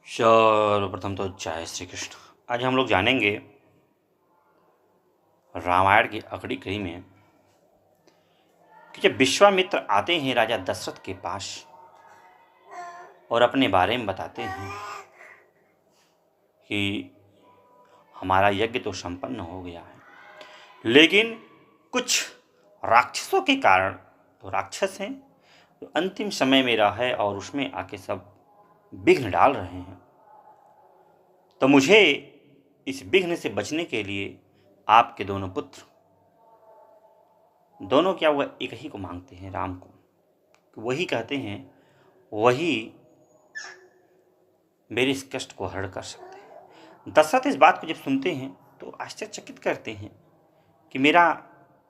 सर्वप्रथम तो जय श्री कृष्ण। आज हम लोग जानेंगे रामायण की अगली कड़ी में कि जब विश्वामित्र आते हैं राजा दशरथ के पास और अपने बारे में बताते हैं कि हमारा यज्ञ तो संपन्न हो गया है, लेकिन कुछ राक्षसों के कारण, तो राक्षस हैं तो अंतिम समय में रहा है और उसमें आके सब विघ्न डाल रहे हैं। तो मुझे इस विघ्न से बचने के लिए आपके दोनों पुत्र, दोनों क्या वह एक ही को मांगते हैं, राम को। वही कहते हैं, वही मेरे इस कष्ट को हरण कर सकते हैं। दशरथ इस बात को जब सुनते हैं तो आश्चर्यचकित करते हैं कि मेरा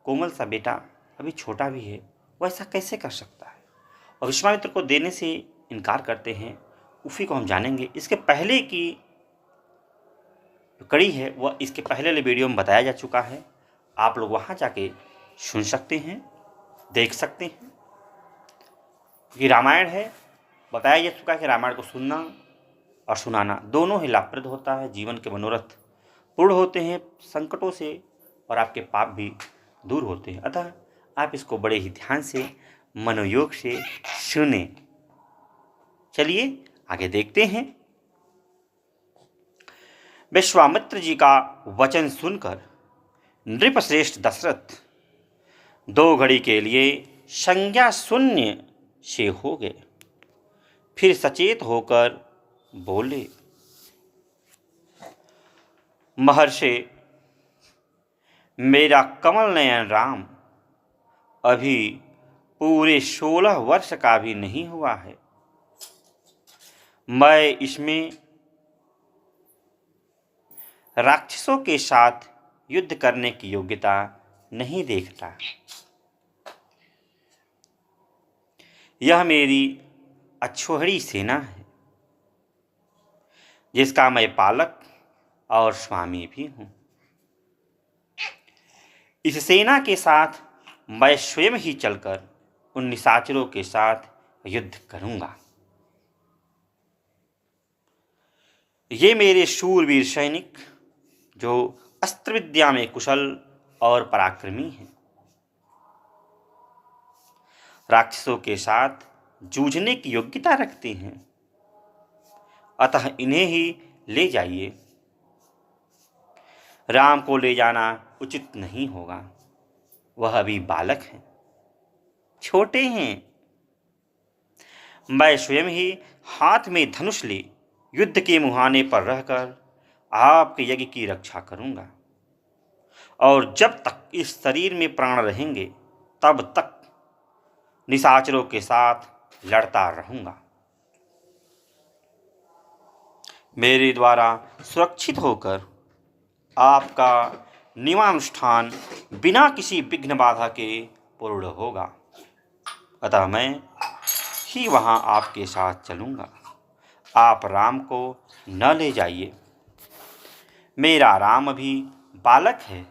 कोमल सा बेटा अभी छोटा भी है, वह ऐसा कैसे कर सकता है, और विश्वामित्र को देने से इनकार करते हैं। उसी को हम जानेंगे। इसके पहले की कड़ी है वह इसके पहले वाले वीडियो में बताया जा चुका है, आप लोग वहाँ जाके सुन सकते हैं, देख सकते हैं। कि रामायण है, बताया जा चुका है कि रामायण को सुनना और सुनाना दोनों ही लाभप्रद होता है। जीवन के मनोरथ पूर्ण होते हैं संकटों से और आपके पाप भी दूर होते हैं। अतः आप इसको बड़े ही ध्यान से मनोयोग से सुने। चलिए आगे देखते हैं। विश्वामित्र जी का वचन सुनकर नृपश्रेष्ठ दशरथ दो घड़ी के लिए संज्ञा शून्य से हो गए। फिर सचेत होकर बोले, महर्षि, मेरा कमल नयन राम अभी पूरे 16 वर्ष का भी नहीं हुआ है। मैं इसमें राक्षसों के साथ युद्ध करने की योग्यता नहीं देखता। यह मेरी अछोहरी सेना है, जिसका मैं पालक और स्वामी भी हूं। इस सेना के साथ मैं स्वयं ही चलकर उन निशाचरों के साथ युद्ध करूंगा। ये मेरे शूरवीर सैनिक जो अस्त्र विद्या में कुशल और पराक्रमी हैं, राक्षसों के साथ जूझने की योग्यता रखते हैं। अतः इन्हें ही ले जाइए। राम को ले जाना उचित नहीं होगा, वह अभी बालक हैं, छोटे हैं। मैं स्वयं ही हाथ में धनुष ले युद्ध के मुहाने पर रहकर आपके यज्ञ की रक्षा करूंगा, और जब तक इस शरीर में प्राण रहेंगे तब तक निशाचरों के साथ लड़ता रहूंगा। मेरे द्वारा सुरक्षित होकर आपका नियमानुष्ठान बिना किसी विघ्न बाधा के पूर्ण होगा। अतः मैं ही वहां आपके साथ चलूंगा। आप राम को न ले जाइए। मेरा राम अभी बालक है,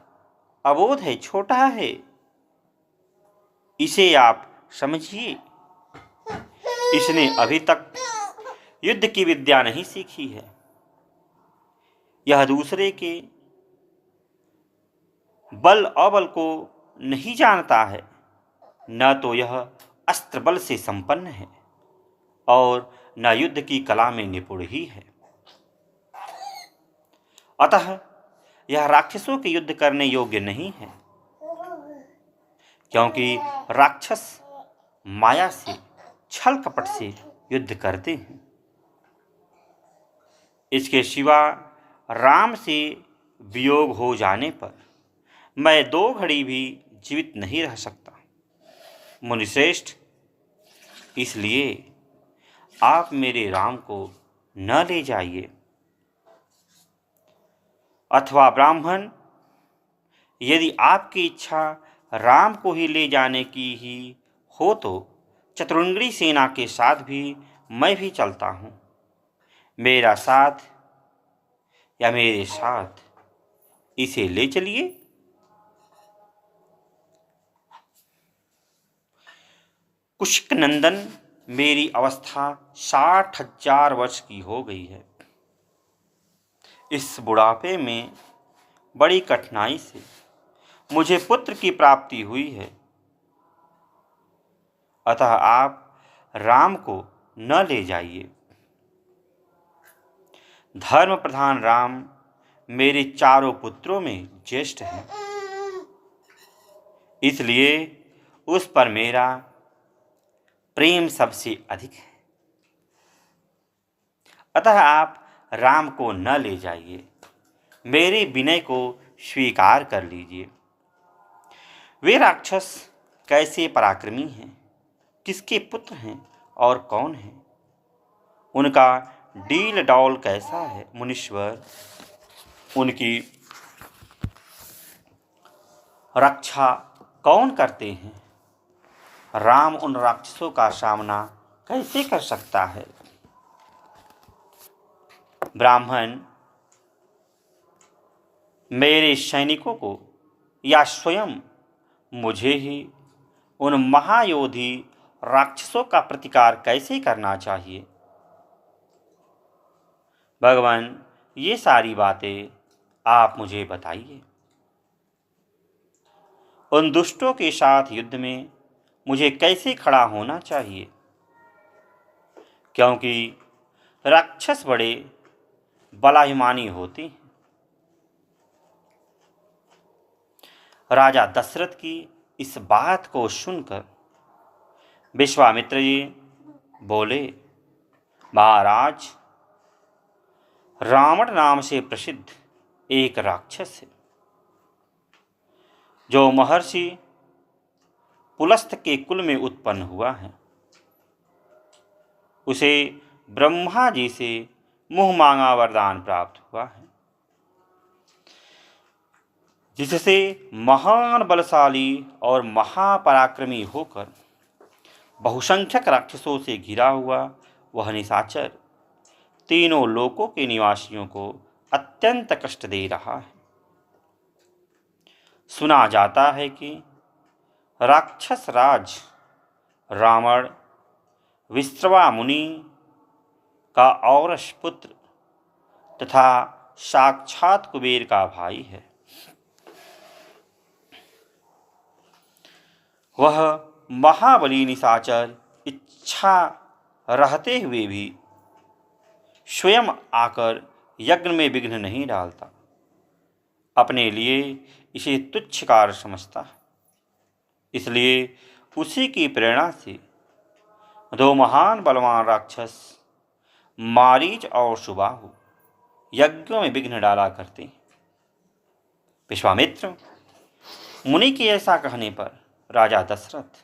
अबोध है, छोटा है। इसे आप समझिए। इसने अभी तक युद्ध की विद्या नहीं सीखी है। यह दूसरे के बल अबल को नहीं जानता है। न तो यह अस्त्र बल से संपन्न है और न युद्ध की कला में निपुण ही है। अतः यह राक्षसों के युद्ध करने योग्य नहीं है, क्योंकि राक्षस माया से, छल कपट से युद्ध करते हैं। इसके सिवा राम से वियोग हो जाने पर मैं 2 घड़ी भी जीवित नहीं रह सकता। मुनिश्रेष्ठ, इसलिए आप मेरे राम को न ले जाइए। अथवा ब्राह्मण, यदि आपकी इच्छा राम को ही ले जाने की ही हो तो चतुरंगी सेना के साथ भी मैं भी चलता हूँ। मेरा साथ या मेरे साथ इसे ले चलिए। कुशिक नंदन, मेरी अवस्था 60,000 वर्ष की हो गई है। इस बुढ़ापे में बड़ी कठिनाई से मुझे पुत्र की प्राप्ति हुई है, अतः आप राम को न ले जाइए। धर्म प्रधान राम मेरे चारों पुत्रों में ज्येष्ठ हैं, इसलिए उस पर मेरा प्रेम सबसे अधिक है। अतः आप राम को न ले जाइए, मेरे विनय को स्वीकार कर लीजिए। वे राक्षस कैसे पराक्रमी हैं, किसके पुत्र हैं और कौन हैं, उनका डील डौल कैसा है मुनीश्वर, उनकी रक्षा कौन करते हैं। राम उन राक्षसों का सामना कैसे कर सकता है। ब्राह्मण मेरे सैनिकों को या स्वयं मुझे ही उन महायोधी राक्षसों का प्रतिकार कैसे करना चाहिए। भगवान, ये सारी बातें आप मुझे बताइए। उन दुष्टों के साथ युद्ध में मुझे कैसे खड़ा होना चाहिए, क्योंकि राक्षस बड़े बलाभिमानी होते हैं। राजा दशरथ की इस बात को सुनकर विश्वामित्र जी बोले, महाराज, रावण नाम से प्रसिद्ध एक राक्षस है, जो महर्षि पुलस्त्य के कुल में उत्पन्न हुआ है। उसे ब्रह्मा जी से मुँह मांगा वरदान प्राप्त हुआ है, जिससे महान बलशाली और महापराक्रमी होकर बहुसंख्यक राक्षसों से घिरा हुआ वह निशाचर तीनों लोकों के निवासियों को अत्यंत कष्ट दे रहा है। सुना जाता है कि राक्षस राज रावण विश्रवा मुनि का औरस पुत्र तथा साक्षात कुबेर का भाई है। वह महाबली निशाचर इच्छा रहते हुए भी स्वयं आकर यज्ञ में विघ्न नहीं डालता, अपने लिए इसे तुच्छ कार्य समझता है। इसलिए उसी की प्रेरणा से दो महान बलवान राक्षस मारीच और सुबाहु यज्ञों में विघ्न डाला करते हैं। विश्वामित्र मुनि के ऐसा कहने पर राजा दशरथ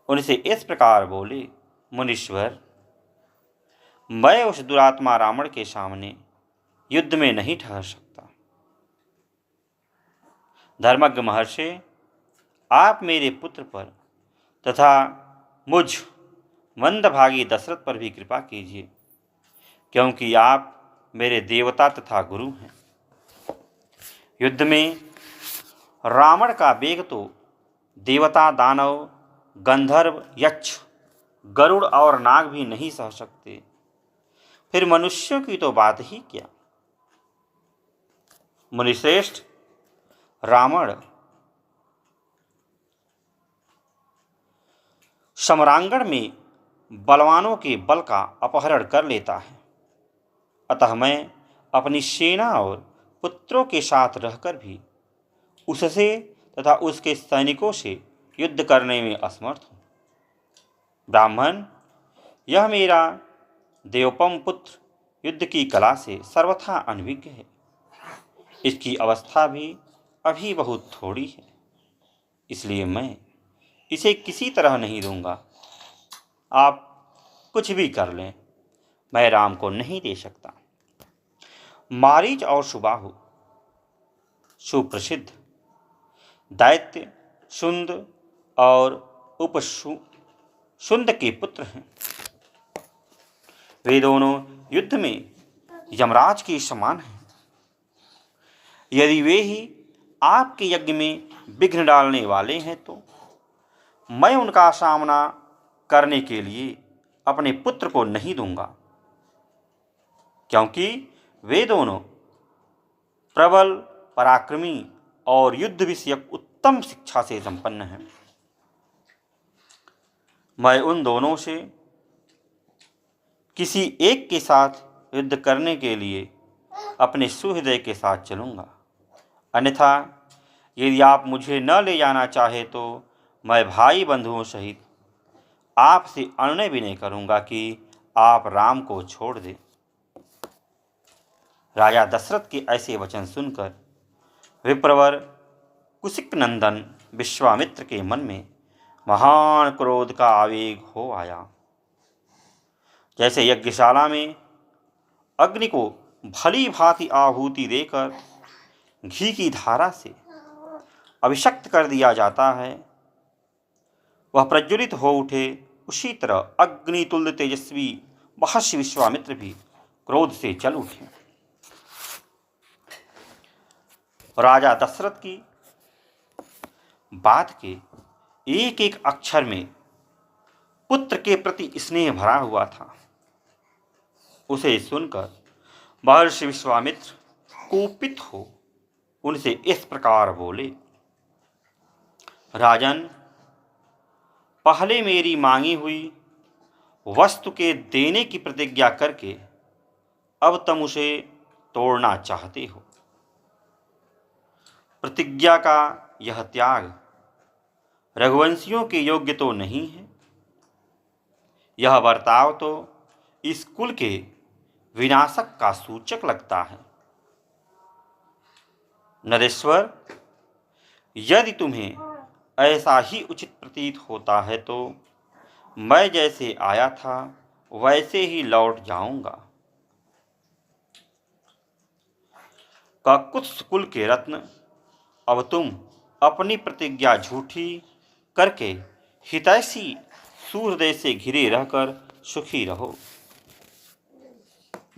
उनसे इस प्रकार बोले, मुनीश्वर, मैं उस दुरात्मा रावण के सामने युद्ध में नहीं ठहर सकता। धर्मज्ञ महर्षि, आप मेरे पुत्र पर तथा मुझ मंदभागी दशरथ पर भी कृपा कीजिए, क्योंकि आप मेरे देवता तथा गुरु हैं। युद्ध में रावण का वेग तो देवता, दानव, गंधर्व, यक्ष, गरुड़ और नाग भी नहीं सह सकते, फिर मनुष्यों की तो बात ही क्या। मुनिश्रेष्ठ, रावण सम्रांगण में बलवानों के बल का अपहरण कर लेता है, अतः मैं अपनी सेना और पुत्रों के साथ रहकर भी उससे तथा उसके सैनिकों से युद्ध करने में असमर्थ हूँ। ब्राह्मण, यह मेरा देवोपम पुत्र युद्ध की कला से सर्वथा अनभिज्ञ है। इसकी अवस्था भी अभी बहुत थोड़ी है, इसलिए मैं इसे किसी तरह नहीं दूंगा। आप कुछ भी कर लें, मैं राम को नहीं दे सकता। मारीच और सुबाहु सुप्रसिद्ध दैत्य शुंद और उपशुंद के पुत्र हैं। वे दोनों युद्ध में यमराज के समान हैं। यदि वे ही आपके यज्ञ में विघ्न डालने वाले हैं तो मैं उनका सामना करने के लिए अपने पुत्र को नहीं दूंगा, क्योंकि वे दोनों प्रबल, पराक्रमी और युद्ध विषयक उत्तम शिक्षा से संपन्न हैं। मैं उन दोनों से किसी एक के साथ युद्ध करने के लिए अपने सुहृदय के साथ चलूँगा। अन्यथा यदि आप मुझे न ले जाना चाहे तो मैं भाई बंधुओं सहित आपसे अनुनय विनय करूँगा कि आप राम को छोड़ दें। राजा दशरथ के ऐसे वचन सुनकर विप्रवर कुशिक नंदन विश्वामित्र के मन में महान क्रोध का आवेग हो आया। जैसे यज्ञशाला में अग्नि को भली भांति आहुति देकर घी की धारा से अभिषक्त कर दिया जाता है, वह प्रज्वलित हो उठे, उसी तरह अग्नितुल्य तेजस्वी महर्षि विश्वामित्र भी क्रोध से जल उठे। राजा दशरथ की बात के एक एक अक्षर में पुत्र के प्रति स्नेह भरा हुआ था। उसे सुनकर महर्षि विश्वामित्र कुपित हो उनसे इस प्रकार बोले, राजन, पहले मेरी मांगी हुई वस्तु के देने की प्रतिज्ञा करके अब तुम उसे तोड़ना चाहते हो। प्रतिज्ञा का यह त्याग रघुवंशियों के योग्य तो नहीं है। यह बर्ताव तो इस कुल के विनाशक का सूचक लगता है। नरेश्वर, यदि तुम्हें ऐसा ही उचित प्रतीत होता है तो मैं जैसे आया था वैसे ही लौट जाऊंगा। काकुत्स कुल के रत्न, अब तुम अपनी प्रतिज्ञा झूठी करके हितैषी सूर्यदेव से घिरे रहकर सुखी रहो।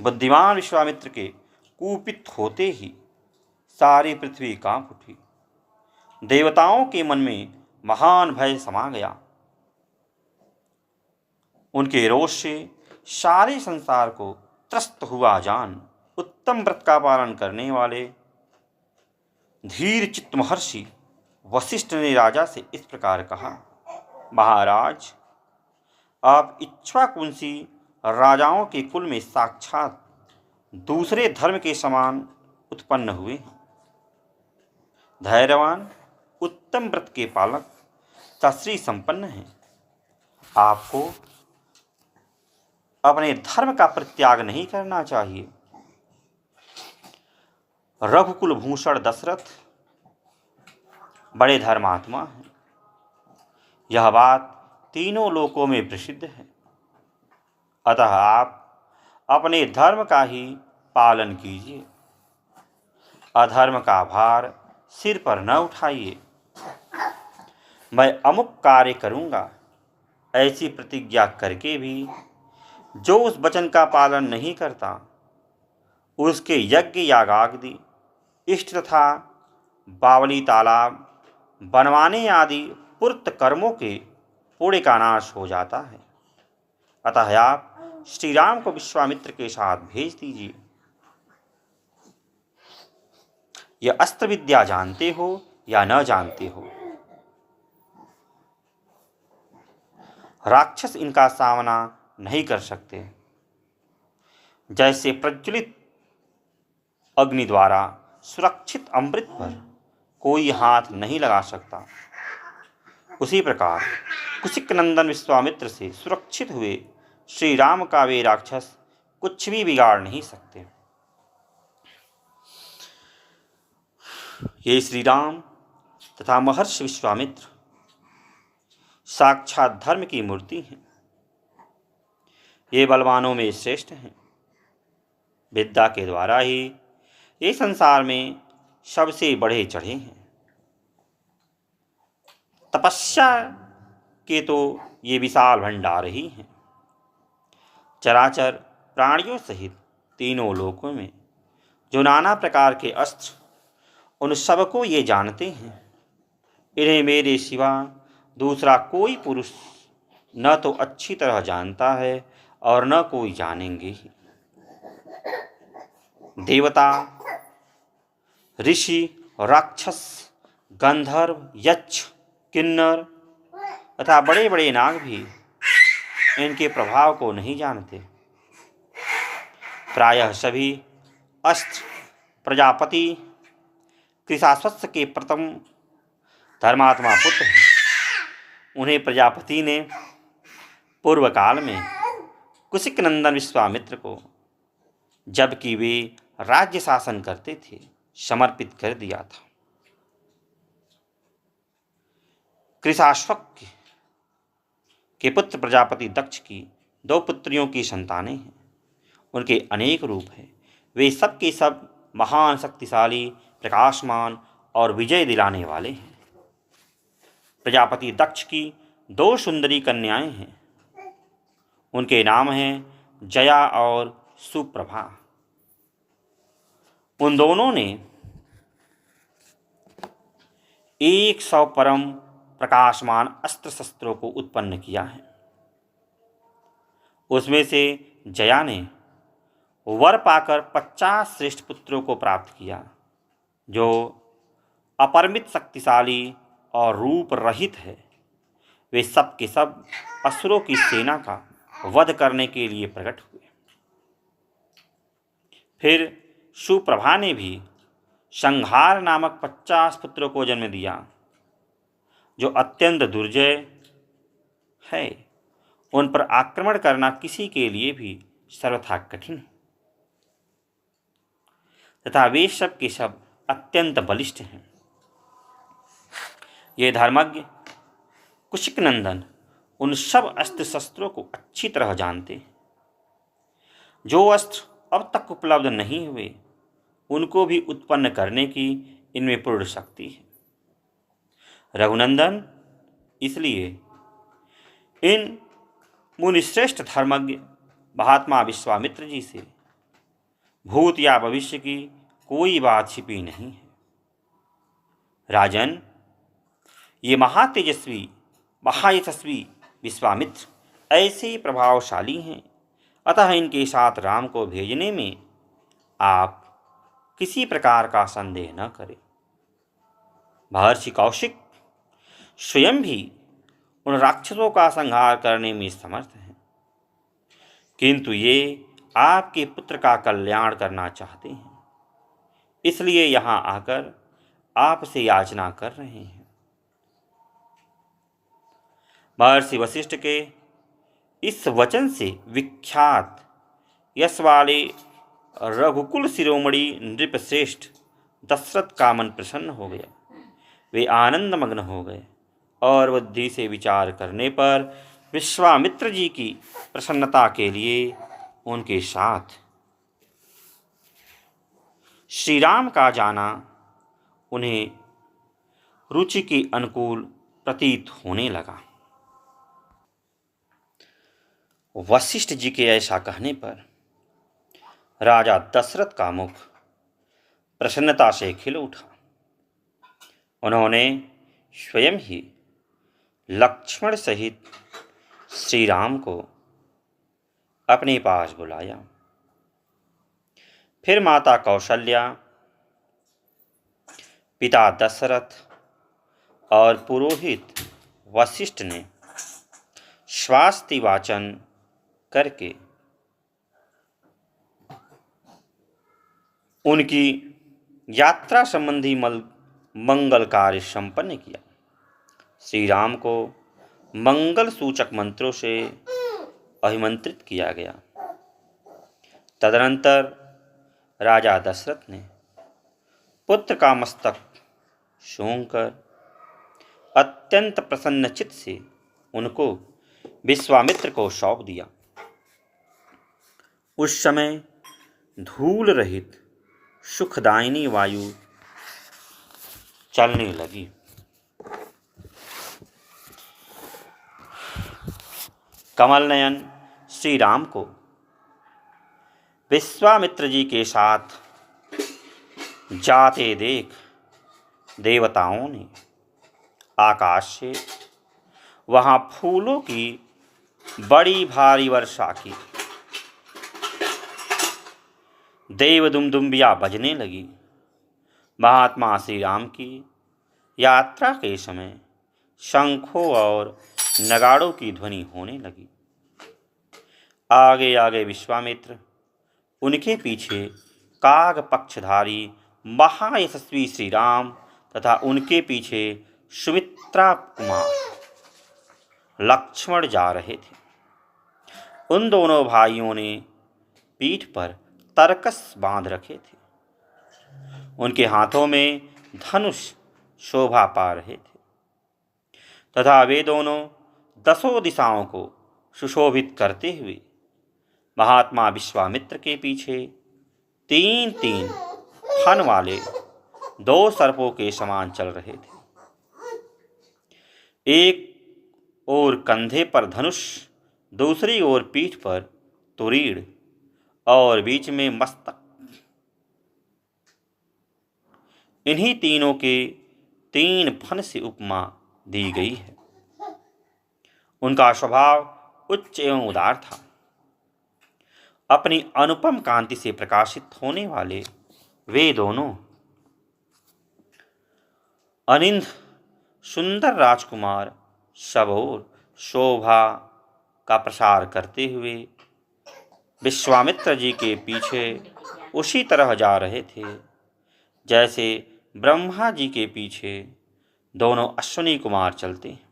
बुद्धिमान विश्वामित्र के कुपित होते ही सारी पृथ्वी कांप उठी। देवताओं के मन में महान भय समा गया। उनके रोष से सारे संसार को त्रस्त हुआ जान उत्तम व्रत का पालन करने वाले धीर चित्त महर्षि वशिष्ठ ने राजा से इस प्रकार कहा, महाराज, आप इक्ष्वाकुंसी राजाओं के कुल में साक्षात दूसरे धर्म के समान उत्पन्न हुए हैं। धैर्यवान, उत्तम व्रत के पालक, सश्री संपन्न हैं। आपको अपने धर्म का परित्याग नहीं करना चाहिए। रघुकुल भूषण दशरथ बड़े धर्मात्मा हैं। यह बात तीनों लोकों में प्रसिद्ध है। अतः आप अपने धर्म का ही पालन कीजिए। अधर्म का भार सिर पर न उठाइए। मैं अमुक कार्य करूँगा ऐसी प्रतिज्ञा करके भी जो उस वचन का पालन नहीं करता, उसके यज्ञ यागादि, इष्ट तथा बावली तालाब बनवाने आदि पूर्त कर्मों के पुण्य का नाश हो जाता है। अतः आप श्री राम को विश्वामित्र के साथ भेज दीजिए। यह अस्त्र विद्या जानते हो या न जानते हो, राक्षस इनका सामना नहीं कर सकते। जैसे प्रज्वलित अग्नि द्वारा सुरक्षित अमृत पर कोई हाथ नहीं लगा सकता, उसी प्रकार कुशिक नंदन विश्वामित्र से सुरक्षित हुए श्री राम का वे राक्षस कुछ भी बिगाड़ नहीं सकते। ये श्री राम तथा महर्षि विश्वामित्र साक्षात धर्म की मूर्ति हैं। ये बलवानों में श्रेष्ठ हैं। विद्या के द्वारा ही ये संसार में सबसे बढ़े चढ़े हैं। तपस्या के तो ये विशाल भंडार ही हैं। चराचर प्राणियों सहित तीनों लोकों में जो नाना प्रकार के अस्त्र, उन सबको ये जानते हैं। इन्हें मेरे सिवा दूसरा कोई पुरुष न तो अच्छी तरह जानता है और न कोई जानेंगे ही। देवता, ऋषि, राक्षस, गंधर्व, यक्ष, किन्नर तथा बड़े बड़े नाग भी इनके प्रभाव को नहीं जानते। प्रायः सभी अस्त्र प्रजापति कृशाश्वत्थ के प्रथम धर्मात्मा पुत्र हैं। उन्हें प्रजापति ने पूर्व काल में कुशिक नंदन विश्वामित्र को, जबकि वे राज्य शासन करते थे, समर्पित कर दिया था। कृशाश्वत्थ के पुत्र प्रजापति दक्ष की 2 पुत्रियों की संतानें हैं। उनके अनेक रूप हैं। वे सब के सब महान, शक्तिशाली, प्रकाशमान और विजय दिलाने वाले हैं। प्रजापति दक्ष की 2 सुंदरी कन्याएं हैं। उनके नाम हैं जया और सुप्रभा। उन दोनों ने 100 परम प्रकाशमान अस्त्र शस्त्रों को उत्पन्न किया है। उसमें से जया ने वर पाकर 50 श्रेष्ठ पुत्रों को प्राप्त किया, जो अपरिमित शक्तिशाली और रूप रहित है। वे सब के सब असुरों की सेना का वध करने के लिए प्रकट हुए। फिर सुप्रभा ने भी संहार नामक 50 पुत्रों को जन्म दिया, जो अत्यंत दुर्जय है। उन पर आक्रमण करना किसी के लिए भी सर्वथा कठिन है तथा वे सब के सब अत्यंत बलिष्ठ हैं। ये धर्मज्ञ कुशिक नंदन उन सब अस्त्र शस्त्रों को अच्छी तरह जानते हैं। जो अस्त्र अब तक उपलब्ध नहीं हुए, उनको भी उत्पन्न करने की इनमें पूर्ण शक्ति है। रघुनंदन, इसलिए इन मुनिश्रेष्ठ धर्मज्ञ महात्मा विश्वामित्र जी से भूत या भविष्य की कोई बात छिपी नहीं है। राजन, ये महातेजस्वी, महायशस्वी विश्वामित्र ऐसे प्रभावशाली हैं, अतः इनके साथ राम को भेजने में आप किसी प्रकार का संदेह न करें। महर्षि कौशिक स्वयं भी उन राक्षसों का संहार करने में समर्थ हैं, किंतु ये आपके पुत्र का कल्याण करना चाहते हैं, इसलिए यहाँ आकर आपसे याचना कर रहे हैं। महर्षि वशिष्ठ के इस वचन से विख्यात यश वाले रघुकुल शिरोमणि नृपश्रेष्ठ दशरथ का मन प्रसन्न हो गया। वे आनंदमग्न हो गए और बुद्धि से विचार करने पर विश्वामित्र जी की प्रसन्नता के लिए उनके साथ श्री राम का जाना उन्हें रुचि के अनुकूल प्रतीत होने लगा। वशिष्ठ जी के ऐसा कहने पर राजा दशरथ का मुख प्रसन्नता से खिल उठा। उन्होंने स्वयं ही लक्ष्मण सहित श्री राम को अपने पास बुलाया। फिर माता कौशल्या, पिता दशरथ और पुरोहित वशिष्ठ ने स्वास्ति वाचन करके उनकी यात्रा संबंधी मंगल कार्य संपन्न किया। श्री राम को मंगल सूचक मंत्रों से अभिमंत्रित किया गया। तदनंतर राजा दशरथ ने पुत्र का मस्तक छूकर अत्यंत प्रसन्नचित्त से उनको विश्वामित्र को सौंप दिया। उस समय धूल रहित सुखदायिनी वायु चलने लगी। कमल नयन श्री राम को विश्वामित्र जी के साथ जाते देख देवताओं ने आकाश से वहाँ फूलों की बड़ी भारी वर्षा की। देव दुमदुम्बिया बजने लगी। महात्मा श्री राम की यात्रा के समय शंखों और नगाड़ों की ध्वनि होने लगी। आगे आगे विश्वामित्र, उनके पीछे काग पक्षधारी महायशस्वी श्री राम तथा उनके पीछे सुमित्रा कुमार लक्ष्मण जा रहे थे। उन दोनों भाइयों ने पीठ पर तरकस बांध रखे थे। उनके हाथों में धनुष शोभा पा रहे थे तथा वे दोनों 10 दिशाओं को सुशोभित करते हुए महात्मा विश्वामित्र के पीछे 3-3 फन वाले 2 सर्पों के समान चल रहे थे। एक ओर कंधे पर धनुष, दूसरी ओर पीठ पर तुरीड़ और बीच में मस्तक। इन्हीं तीनों के 3 फन से उपमा दी गई है। उनका स्वभाव उच्च एवं उदार था। अपनी अनुपम कांति से प्रकाशित होने वाले वे दोनों अनिंद सुंदर राजकुमार सब ओर शोभा का प्रसार करते हुए विश्वामित्र जी के पीछे उसी तरह जा रहे थे जैसे ब्रह्मा जी के पीछे दोनों अश्विनी कुमार चलते हैं।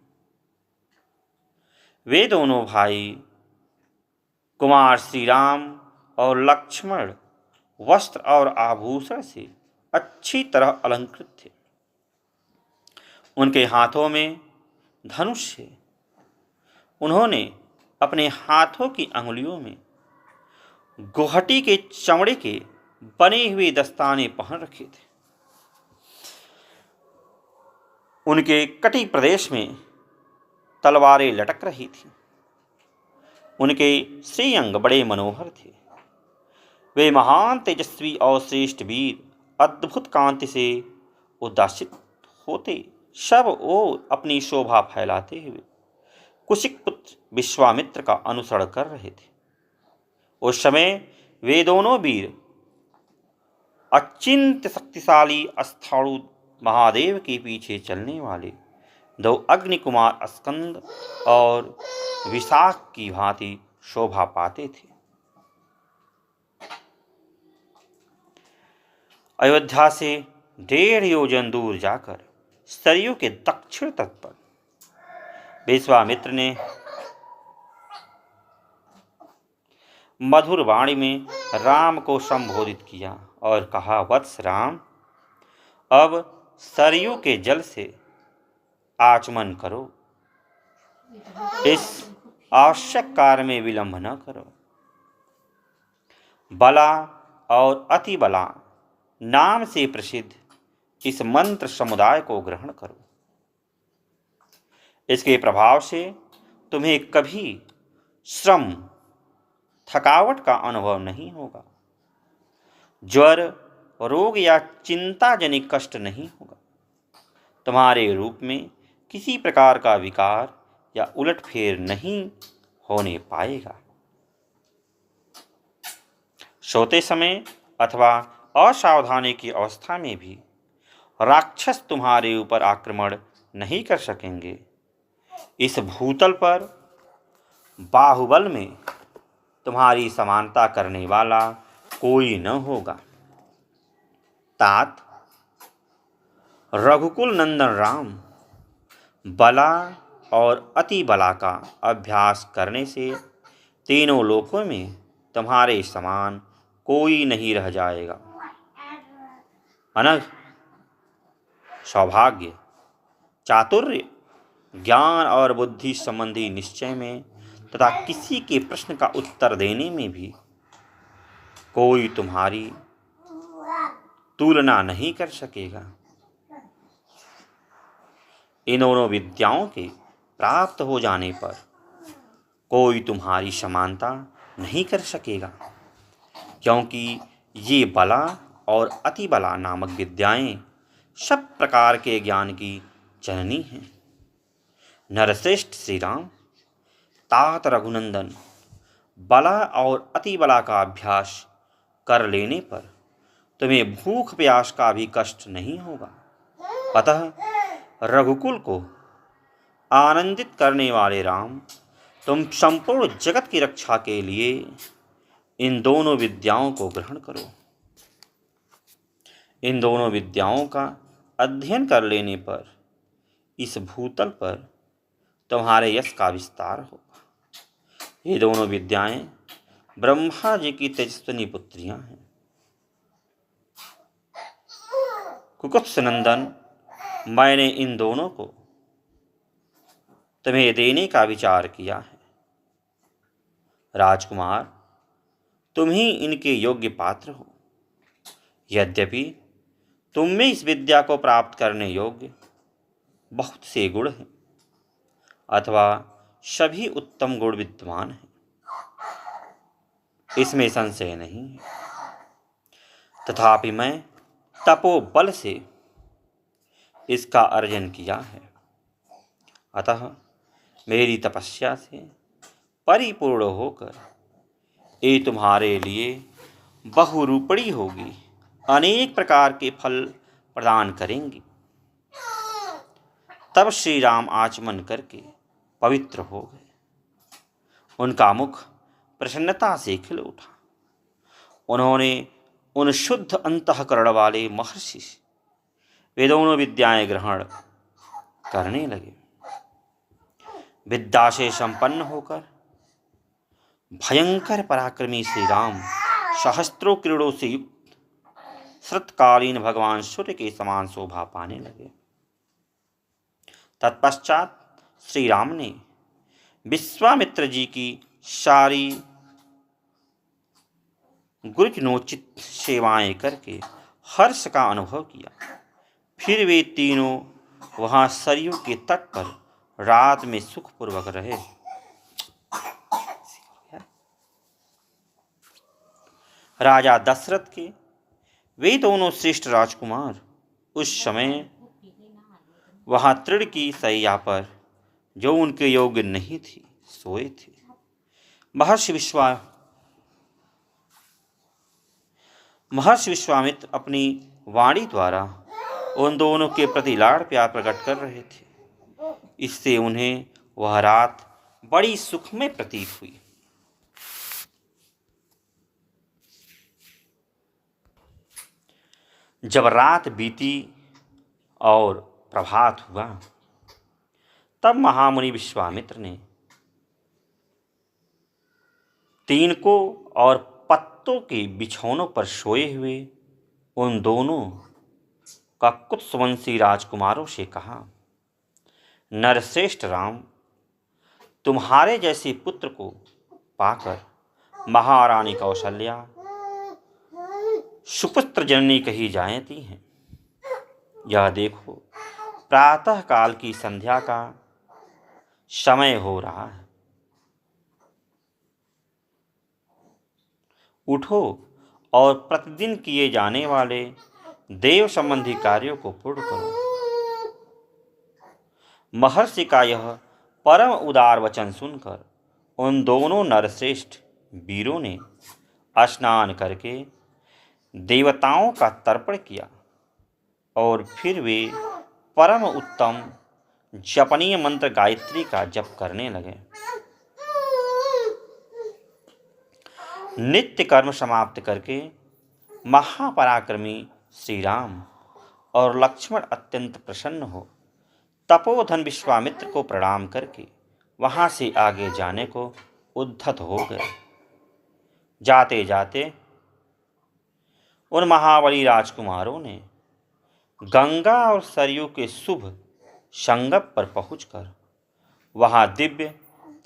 वे दोनों भाई कुमार श्री राम और लक्ष्मण वस्त्र और आभूषण से अच्छी तरह अलंकृत थे। उनके हाथों में धनुष है। उन्होंने अपने हाथों की अंगुलियों में गुहटी के चमड़े के बने हुए दस्ताने पहन रखे थे। उनके कटी प्रदेश में तलवारें लटक रही थीं। उनके श्रीअंग बड़े मनोहर थे। वे महान तेजस्वी और श्रेष्ठ वीर अद्भुत कांति से उद्भासित होते सब ओर अपनी शोभा फैलाते हुए कुशिक पुत्र विश्वामित्र का अनुसरण कर रहे थे। उस समय वे दोनों वीर अचिंत्य शक्तिशाली अस्थाणु महादेव के पीछे चलने वाले 2 अग्नि कुमार स्कंद और विशाख की भांति शोभा पाते थे। अयोध्या से 1.5 योजन दूर जाकर सरयू के दक्षिण तट पर विश्वामित्र ने मधुर वाणी में राम को संबोधित किया और कहा, वत्स राम, अब सरयू के जल से आचमन करो। इस आवश्यक कार्य में विलंब न करो। बला और अति बला नाम से प्रसिद्ध इस मंत्र समुदाय को ग्रहण करो। इसके प्रभाव से तुम्हें कभी श्रम, थकावट का अनुभव नहीं होगा। ज्वर, रोग या चिंताजनित कष्ट नहीं होगा। तुम्हारे रूप में किसी प्रकार का विकार या उलटफेर नहीं होने पाएगा। सोते समय अथवा असावधानी की अवस्था में भी राक्षस तुम्हारे ऊपर आक्रमण नहीं कर सकेंगे। इस भूतल पर बाहुबल में तुम्हारी समानता करने वाला कोई न होगा। तात, रघुकुल नंदन राम बला और अति बला का अभ्यास करने से तीनों लोकों में तुम्हारे समान कोई नहीं रह जाएगा। अनघ, सौभाग्य, चातुर्य, ज्ञान और बुद्धि संबंधी निश्चय में तथा किसी के प्रश्न का उत्तर देने में भी कोई तुम्हारी तुलना नहीं कर सकेगा। इन दोनों विद्याओं के प्राप्त हो जाने पर कोई तुम्हारी समानता नहीं कर सकेगा, क्योंकि ये बला और अति बला नामक विद्याएं सब प्रकार के ज्ञान की जननी हैं। नरश्रेष्ठ श्री राम, तात रघुनंदन, बला और अति बला का अभ्यास कर लेने पर तुम्हें भूख प्यास का भी कष्ट नहीं होगा। अतः रघुकुल को आनंदित करने वाले राम, तुम संपूर्ण जगत की रक्षा के लिए इन दोनों विद्याओं को ग्रहण करो। इन दोनों विद्याओं का अध्ययन कर लेने पर इस भूतल पर तुम्हारे यश का विस्तार होगा। ये दोनों विद्याएं ब्रह्मा जी की तेजस्विनी पुत्रियां हैं। कुकुत्स नंदन, मैंने इन दोनों को तुम्हें देने का विचार किया है। राजकुमार, तुम ही इनके योग्य पात्र हो। यद्यपि तुम में इस विद्या को प्राप्त करने योग्य बहुत से गुण हैं, अथवा सभी उत्तम गुण विद्यमान हैं, इसमें संशय नहीं है। तथापि मैं तपोबल से इसका अर्जन किया है। अतः मेरी तपस्या से परिपूर्ण होकर ये तुम्हारे लिए बहुरूपणी होगी, अनेक प्रकार के फल प्रदान करेंगी। तब श्री राम आचमन करके पवित्र हो गए। उनका मुख प्रसन्नता से खिल उठा। उन्होंने उन शुद्ध अंतःकरण वाले महर्षि से वे दोनों विद्याएं ग्रहण करने लगे। विद्या से संपन्न होकर भयंकर पराक्रमी श्री राम सहस्त्रों किरणों से युक्त शरतकालीन भगवान सूर्य के समान शोभा पाने लगे। तत्पश्चात श्री राम ने विश्वामित्र जी की सारी गुरुजनोचित सेवाएं करके हर्ष का अनुभव किया। फिर वे तीनों वहां सरयू के तट पर रात में सुखपूर्वक रहे। राजा दशरथ के वे दोनों श्रेष्ठ राजकुमार उस समय वहां तृण की शैया पर, जो उनके योग्य नहीं थी, सोए थे। महर्षि विश्वामित्र अपनी वाणी द्वारा उन दोनों के प्रति लाड़ प्यार प्रकट कर रहे थे। इससे उन्हें वह रात बड़ी सुखमय प्रतीत हुई। जब रात बीती और प्रभात हुआ, तब महामुनि विश्वामित्र ने तीनकों और पत्तों के बिछौनों पर सोए हुए उन दोनों काकुत्सवंशी राजकुमारों से कहा, नरश्रेष्ठ राम, तुम्हारे जैसे पुत्र को पाकर महारानी कौशल्या सुपुत्र जननी कही जाती हैं। यह देखो, प्रातः काल की संध्या का समय हो रहा है। उठो और प्रतिदिन किए जाने वाले देव संबंधी कार्यों को पूर्ण करो। महर्षि का यह परम उदार वचन सुनकर उन दोनों नरश्रेष्ठ वीरों ने स्नान करके देवताओं का तर्पण किया और फिर वे परम उत्तम जपनीय मंत्र गायत्री का जप करने लगे। नित्य कर्म समाप्त करके महापराक्रमी श्री राम और लक्ष्मण अत्यंत प्रसन्न हो तपोधन विश्वामित्र को प्रणाम करके वहां से आगे जाने को उद्धत हो गए। जाते जाते उन महाबली राजकुमारों ने गंगा और सरयू के शुभ संगम पर पहुंचकर वहां दिव्य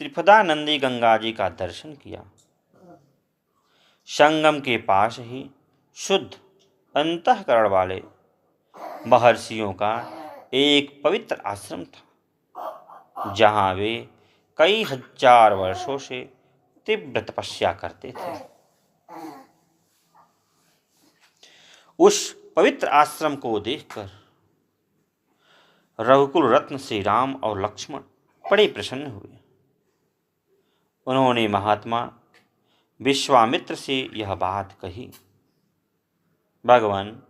त्रिपदा नंदी गंगा जी का दर्शन किया। संगम के पास ही शुद्ध अंतःकरण वाले महर्षियों का एक पवित्र आश्रम था, जहां वे कई हजार वर्षों से तीव्र तपस्या करते थे। उस पवित्र आश्रम को देखकर रघुकुल रत्न श्री राम और लक्ष्मण बड़े प्रसन्न हुए। उन्होंने महात्मा विश्वामित्र से यह बात कही। भगवान,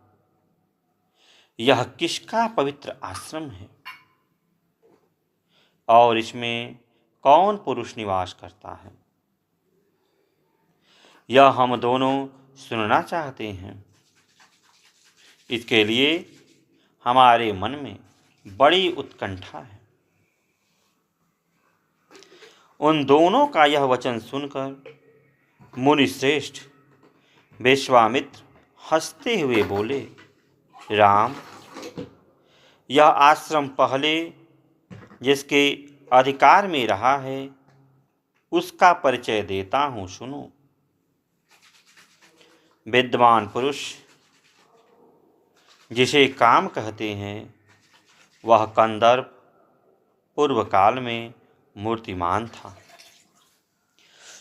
यह किसका पवित्र आश्रम है और इसमें कौन पुरुष निवास करता है? यह हम दोनों सुनना चाहते हैं। इसके लिए हमारे मन में बड़ी उत्कंठा है। उन दोनों का यह वचन सुनकर मुनिश्रेष्ठ विश्वामित्र हंसते हुए बोले, राम, यह आश्रम पहले जिसके अधिकार में रहा है उसका परिचय देता हूँ, सुनो। विद्वान पुरुष जिसे काम कहते हैं वह कंदर्प पूर्व काल में मूर्तिमान था,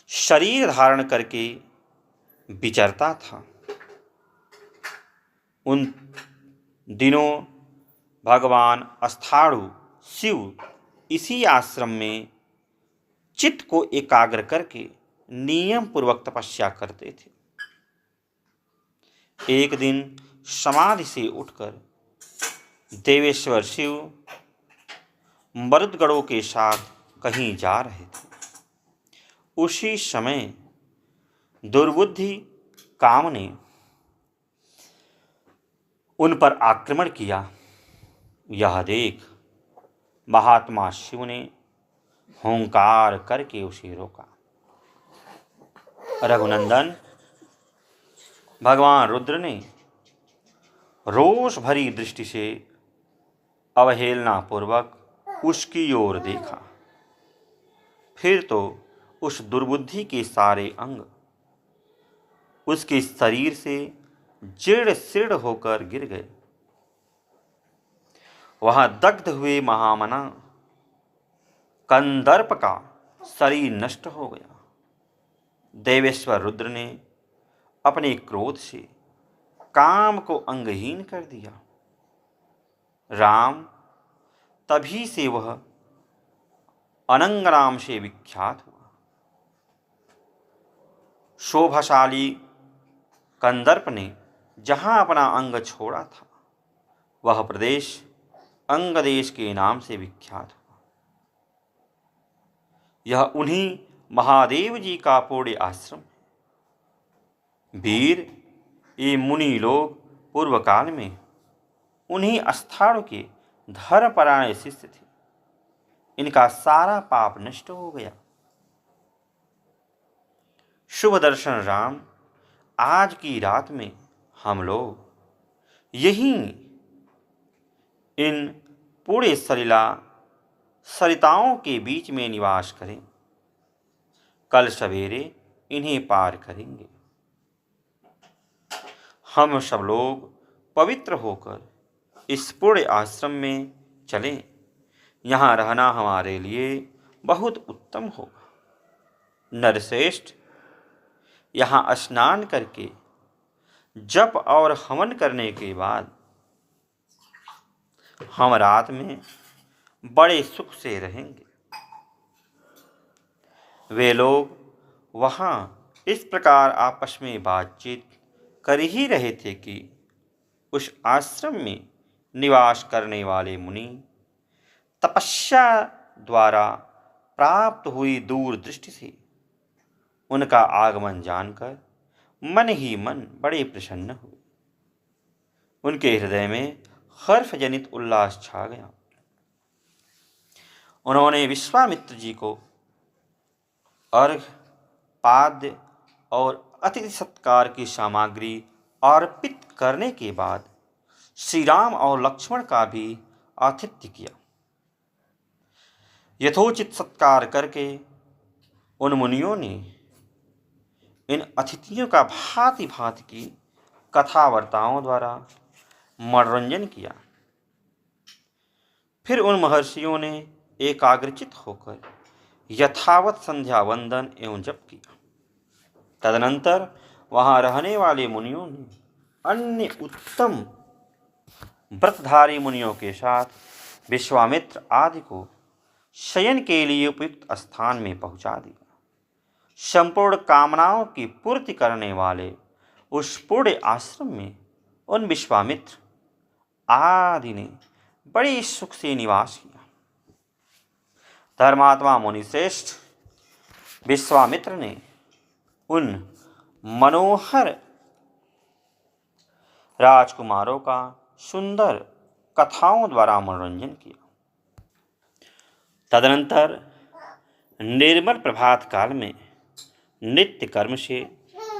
शरीर धारण करके विचरता था। उन दिनों भगवान अस्थाणु शिव इसी आश्रम में चित्त को एकाग्र करके नियम पूर्वक तपस्या करते थे। एक दिन समाधि से उठकर देवेश्वर शिव मरुदगणों के साथ कहीं जा रहे थे। उसी समय दुर्बुद्धि काम ने उन पर आक्रमण किया। यह देख महात्मा शिव ने हुंकार करके उसे रोका। रघुनंदन, भगवान रुद्र ने रोष भरी दृष्टि से अवहेलना पूर्वक उसकी ओर देखा। फिर तो उस दुर्बुद्धि के सारे अंग उसके शरीर से जीर्ण शीर्ण होकर गिर गए। वहां दग्ध हुए महामना कंदर्प का शरीर नष्ट हो गया। देवेश्वर रुद्र ने अपने क्रोध से काम को अंगहीन कर दिया। राम, तभी से वह अनंग नाम से विख्यात हुआ। शोभाशाली कंदर्प ने जहां अपना अंग छोड़ा था वह प्रदेश अंगदेश के नाम से विख्यात हुआ। यह उन्हीं महादेव जी का पूर्ण आश्रम है। वीर, ये मुनि लोग पूर्व काल में उन्हीं अस्थाणु के धर्मपरायण शिष्य थे। इनका सारा पाप नष्ट हो गया। शुभ दर्शन राम, आज की रात में हम लोग यहीं इन पूरे सलिला सरिताओं के बीच में निवास करें। कल सवेरे इन्हें पार करेंगे। हम सब लोग पवित्र होकर इस पूर्ण आश्रम में चलें। यहाँ रहना हमारे लिए बहुत उत्तम होगा। नरश्रेष्ठ, यहाँ स्नान करके जप और हवन करने के बाद हम रात में बड़े सुख से रहेंगे। वे लोग वहाँ इस प्रकार आपस में बातचीत कर ही रहे थे कि उस आश्रम में निवास करने वाले मुनि तपस्या द्वारा प्राप्त हुई दूरदृष्टि से उनका आगमन जानकर मन ही मन बड़े प्रसन्न हुए। उनके हृदय में हर्ष जनित उल्लास छा गया। उन्होंने विश्वामित्र जी को अर्घ, पाद्य और अतिथि सत्कार की सामग्री अर्पित करने के बाद श्री राम और लक्ष्मण का भी आतिथ्य किया। यथोचित सत्कार करके उन मुनियों ने इन अतिथियों का भांति भांति की कथा वार्ताओं द्वारा मनोरंजन किया। फिर उन महर्षियों ने एकाग्रचित होकर यथावत संध्या वंदन एवं जप किया। तदनंतर वहां रहने वाले मुनियों ने अन्य उत्तम व्रतधारी मुनियों के साथ विश्वामित्र आदि को शयन के लिए उपयुक्त स्थान में पहुंचा दिया। संपूर्ण कामनाओं की पूर्ति करने वाले उस पूर्ण आश्रम में उन विश्वामित्र आदि ने बड़े सुख से निवास किया। धर्मात्मा मुनिश्रेष्ठ विश्वामित्र ने उन मनोहर राजकुमारों का सुंदर कथाओं द्वारा मनोरंजन किया। तदनंतर निर्मल प्रभात काल में नित्य कर्म से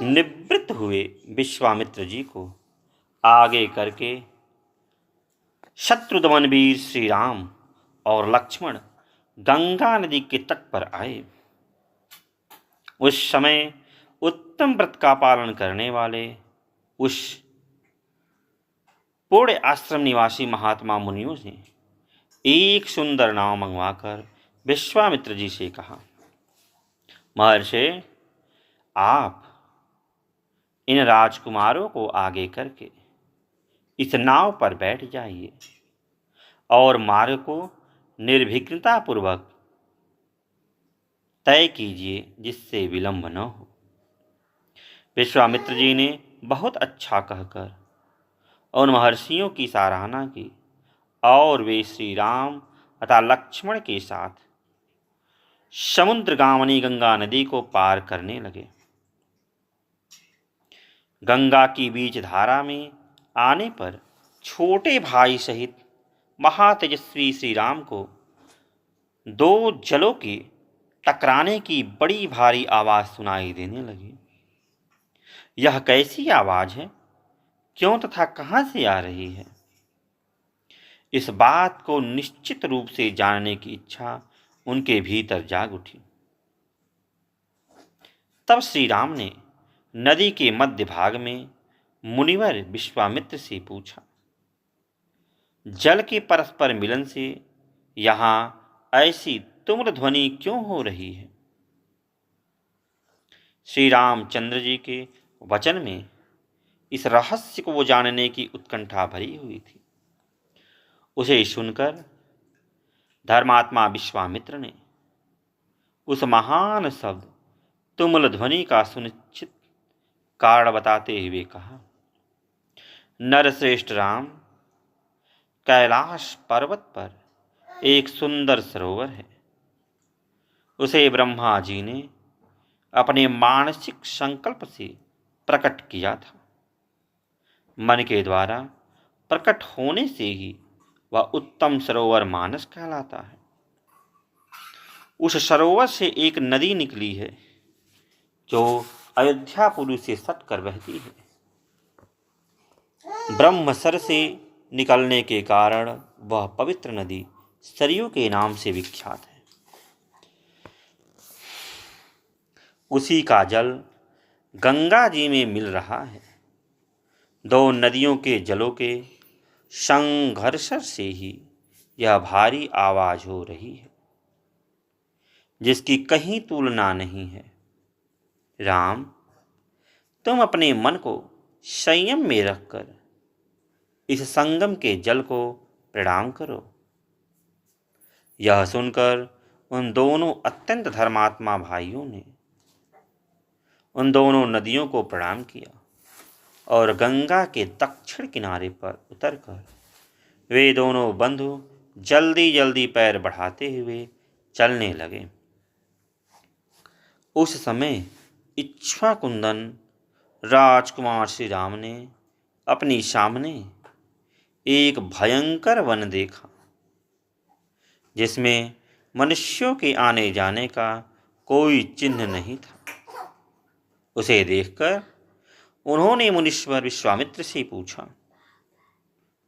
निवृत्त हुए विश्वामित्र जी को आगे करके शत्रुदमन वीर श्री राम और लक्ष्मण गंगा नदी के तट पर आए। उस समय उत्तम व्रत का पालन करने वाले उस पूर्ण आश्रम निवासी महात्मा मुनियों ने एक सुंदर नाव मंगवाकर विश्वामित्र जी से कहा, महर्षि, आप इन राजकुमारों को आगे करके इस नाव पर बैठ जाइए और मार्ग को निर्विघ्नता पूर्वक तय कीजिए, जिससे विलंब न हो। विश्वामित्र जी ने बहुत अच्छा कहकर उन महर्षियों की सराहना की और वे श्री राम तथा लक्ष्मण के साथ समुद्रगामिनी गंगा नदी को पार करने लगे। गंगा की बीच धारा में आने पर छोटे भाई सहित महातेजस्वी श्री राम को दो जलों के टकराने की बड़ी भारी आवाज सुनाई देने लगी। यह कैसी आवाज है, क्यों तथा कहाँ से आ रही है? इस बात को निश्चित रूप से जानने की इच्छा उनके भीतर जाग उठी। तब श्री राम ने नदी के मध्य भाग में मुनिवर विश्वामित्र से पूछा, जल के परस्पर मिलन से यहाँ ऐसी तुमुल ध्वनि क्यों हो रही है? श्री रामचंद्र जी के वचन में इस रहस्य को जानने की उत्कंठा भरी हुई थी। उसे सुनकर धर्मात्मा विश्वामित्र ने उस महान शब्द तुमुल ध्वनि का सुनिश्चित कारण बताते हुए कहा, नरश्रेष्ठ राम, कैलाश पर्वत पर एक सुंदर सरोवर है। उसे ब्रह्मा जी ने अपने मानसिक संकल्प से प्रकट किया था। मन के द्वारा प्रकट होने से ही वह उत्तम सरोवर मानस कहलाता है। उस सरोवर से एक नदी निकली है जो अयोध्यापुरी से सटकर बहती है। ब्रह्मसर से निकलने के कारण वह पवित्र नदी सरयू के नाम से विख्यात है। उसी का जल गंगा जी में मिल रहा है। दो नदियों के जलों के संघर्ष से ही यह भारी आवाज हो रही है, जिसकी कहीं तुलना नहीं है। राम, तुम अपने मन को संयम में रखकर इस संगम के जल को प्रणाम करो। यह सुनकर उन दोनों अत्यंत धर्मात्मा भाइयों ने उन दोनों नदियों को प्रणाम किया और गंगा के दक्षिण किनारे पर उतरकर वे दोनों बंधु जल्दी जल्दी पैर बढ़ाते हुए चलने लगे। उस समय इक्ष्वाकुंदन राजकुमार श्री राम ने अपनी सामने एक भयंकर वन देखा, जिसमें मनुष्यों के आने जाने का कोई चिन्ह नहीं था। उसे देखकर उन्होंने मुनीश्वर विश्वामित्र से पूछा,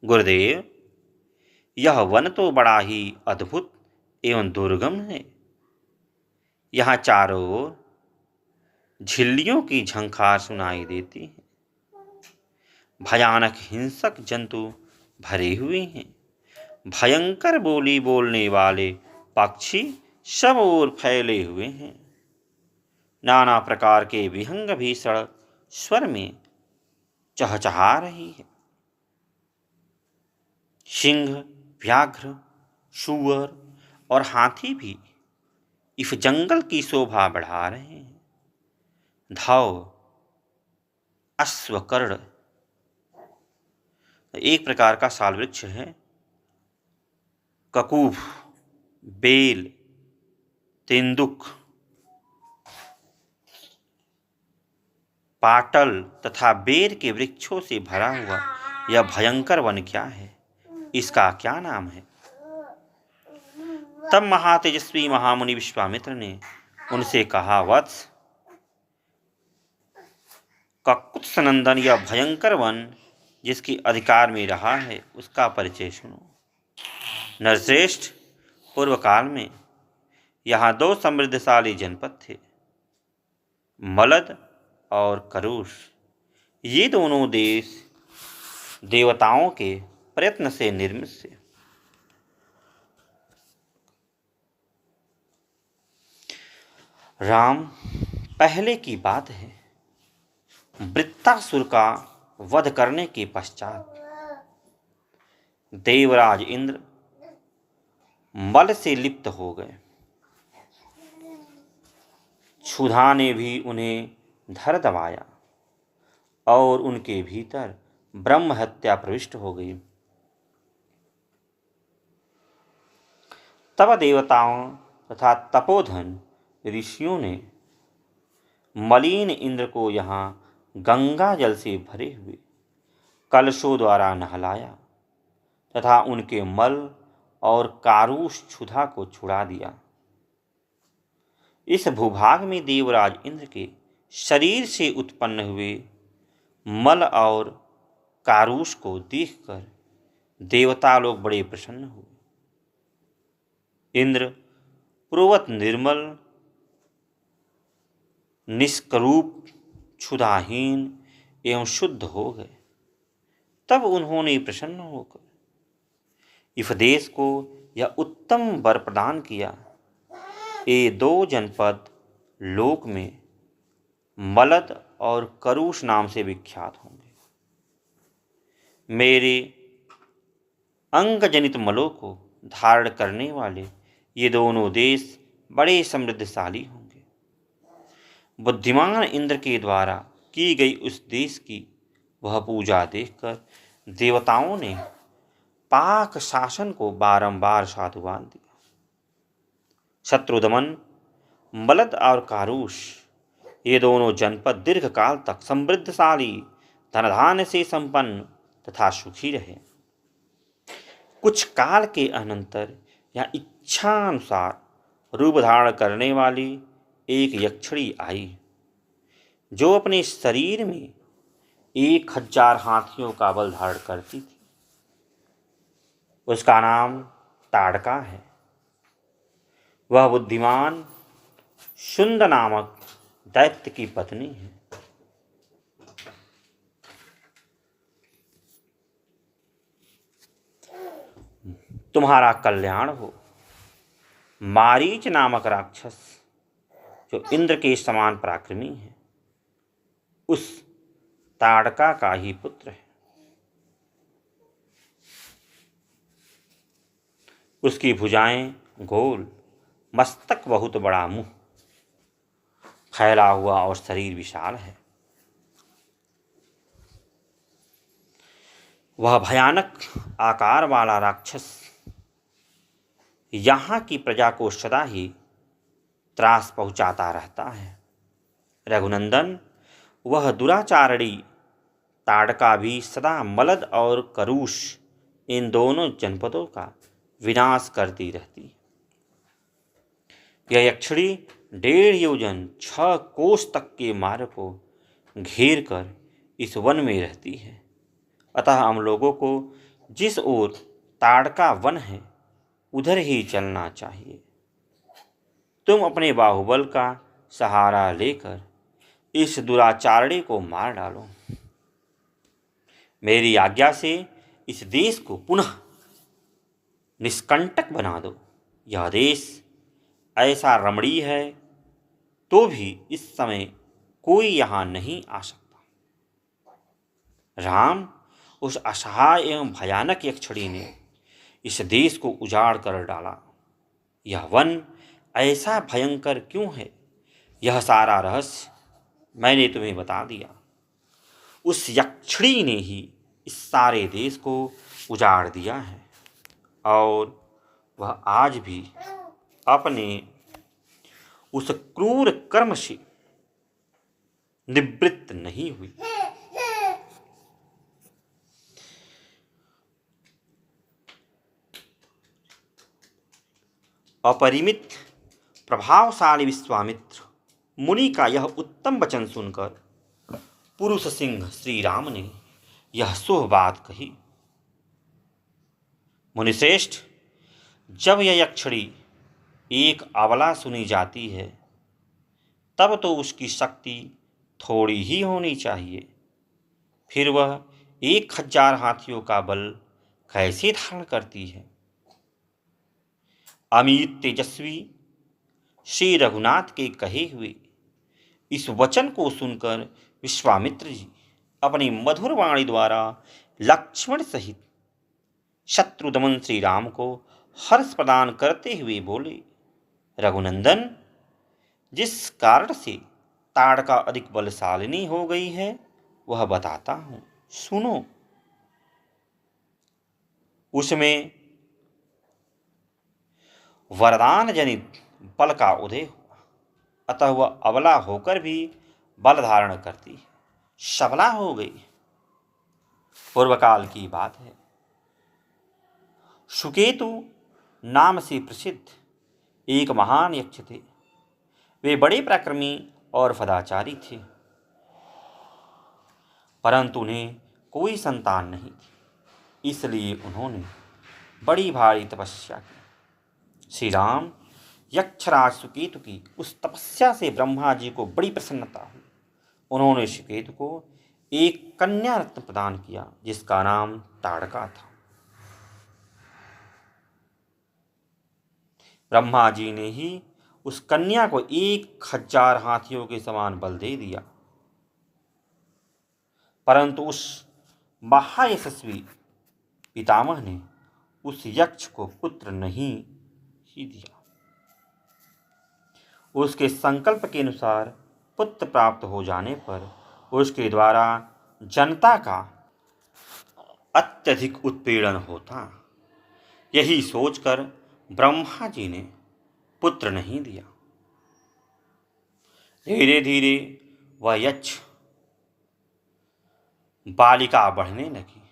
गुरुदेव, यह वन तो बड़ा ही अद्भुत एवं दुर्गम है। यहाँ चारों ओर झिल्लियों की झंकार सुनाई देती है। भयानक हिंसक जंतु भरे हुए हैं। भयंकर बोली बोलने वाले पक्षी सब ओर फैले हुए हैं। नाना प्रकार के विहंग भीषण स्वर में चहचहा रही है। सिंह, व्याघ्र, सूअर और हाथी भी इस जंगल की शोभा बढ़ा रहे हैं। धाव, अश्व, कर्ण एक प्रकार का साल वृक्ष है। ककूफ, बेल, तेंदुक, पाटल तथा बेर के वृक्षों से भरा हुआ यह भयंकर वन क्या है? इसका क्या नाम है? तब महातेजस्वी महामुनि विश्वामित्र ने उनसे कहा, वत्स, ककुत्स नंदन, यह भयंकर वन जिसके अधिकार में रहा है उसका परिचय सुनो। नरश्रेष्ठ, पूर्व काल में यहाँ 2 समृद्धशाली जनपद थे, मलद और करुष। ये दोनों देश देवताओं के प्रयत्न से निर्मित थे। राम, पहले की बात है, वृत्तासुर का वध करने के पश्चात देवराज इंद्र मल से लिप्त हो गए। क्षुधा ने भी उन्हें धर दबाया और उनके भीतर ब्रह्म हत्या प्रविष्ट हो गई। तब देवताओं तथा तपोधन ऋषियों ने मलिन इंद्र को यहाँ गंगा जल से भरे हुए कलशों द्वारा नहलाया तथा उनके मल और कारुष क्षुधा को छुड़ा दिया। इस भूभाग में देवराज इंद्र के शरीर से उत्पन्न हुए मल और कारुष को देखकर देवता लोग बड़े प्रसन्न हुए। इंद्र पूर्ववत निर्मल, निष्करूप, क्षुधाहीन एवं शुद्ध हो गए। तब उन्होंने प्रसन्न होकर इस देश को यह उत्तम वर प्रदान किया, ये 2 जनपद लोक में मलद और करुष नाम से विख्यात होंगे। मेरे अंग जनित मलों को धारण करने वाले ये दोनों देश बड़े समृद्धशाली होंगे। बुद्धिमान इंद्र के द्वारा की गई उस देश की वह पूजा देखकर देवताओं ने पाक शासन को बारंबार साधुवाद दिया। शत्रुदमन, मलद और कारुष ये दोनों जनपद दीर्घ काल तक समृद्धशाली, धनधान्य से संपन्न तथा सुखी रहे। कुछ काल के अनंतर यह इच्छानुसार रूप धारण करने वाली एक यक्षिणी आई, जो अपने शरीर में 1000 हाथियों का बल धारण करती थी। उसका नाम ताड़का है। वह बुद्धिमान शुंड नामक दैत्य की पत्नी है। तुम्हारा कल्याण हो। मारीच नामक राक्षस, जो इंद्र के समान पराक्रमी है, उस ताड़का का ही पुत्र है। उसकी भुजाएं गोल, मस्तक बहुत बड़ा, मुंह फैला हुआ और शरीर विशाल है। वह भयानक आकार वाला राक्षस यहाँ की प्रजा को सदा ही त्रास पहुँचाता रहता है। रघुनंदन, वह दुराचारणी ताड़का भी सदा मलद और करुष इन दोनों जनपदों का विनाश करती रहती। यह यक्षिणी 1.5 योजन 6 कोस तक के मार्ग को घेर कर इस वन में रहती है। अतः हम लोगों को जिस ओर ताड़का वन है उधर ही चलना चाहिए। तुम अपने बाहुबल का सहारा लेकर इस दुराचारणी को मार डालो। मेरी आज्ञा से इस देश को पुनः निष्कंटक बना दो। यह देश ऐसा रमणीय है तो भी इस समय कोई यहाँ नहीं आ सकता। राम, उस असहाय एवं भयानक यक्षिणी ने इस देश को उजाड़ कर डाला। यह वन ऐसा भयंकर क्यों है, यह सारा रहस्य मैंने तुम्हें बता दिया। उस यक्षिणी ने ही इस सारे देश को उजाड़ दिया है और वह आज भी अपने उस क्रूर कर्म से निवृत्त नहीं हुई। अपरिमित प्रभावशाली विश्वामित्र मुनि का यह उत्तम वचन सुनकर पुरुष सिंह श्री राम ने यह शुभ बात कही। मुनिश्रेष्ठ, जब यह यक्षिणी एक अबला सुनी जाती है तब तो उसकी शक्ति थोड़ी ही होनी चाहिए, फिर वह 1000 हाथियों का बल कैसे धारण करती है। अमित तेजस्वी श्री रघुनाथ के कहे हुए इस वचन को सुनकर विश्वामित्र जी अपनी मधुर वाणी द्वारा लक्ष्मण सहित शत्रुदमन श्री राम को हर्ष प्रदान करते हुए बोले, रघुनंदन, जिस कारण से ताड़का अधिक बलशालिनी हो गई है वह बताता हूं, सुनो। उसमें वरदान जनित बल का उदय हुआ, अतः वह अबला होकर भी बल धारण करती है, सबला हो गई। पूर्वकाल की बात है। सुकेतु नाम से प्रसिद्ध एक महान यक्ष थे। वे बड़े पराक्रमी और सदाचारी थे, परंतु उन्हें कोई संतान नहीं थी, इसलिए उन्होंने बड़ी भारी तपस्या की। श्री राम यक्षराज सुकेतु की उस तपस्या से ब्रह्मा जी को बड़ी प्रसन्नता हुई। उन्होंने सुकेतु को एक कन्या रत्न प्रदान किया जिसका नाम ताड़का था। ब्रह्मा जी ने ही उस कन्या को 1000 हाथियों के समान बल दे दिया, परंतु उस महायशस्वी पितामह ने उस यक्ष को पुत्र नहीं ही दिया। उसके संकल्प के अनुसार पुत्र प्राप्त हो जाने पर उसके द्वारा जनता का अत्यधिक उत्पीड़न होता। यही सोचकर ब्रह्मा जी ने पुत्र नहीं दिया। धीरे धीरे वह यक्ष बालिका बढ़ने लगी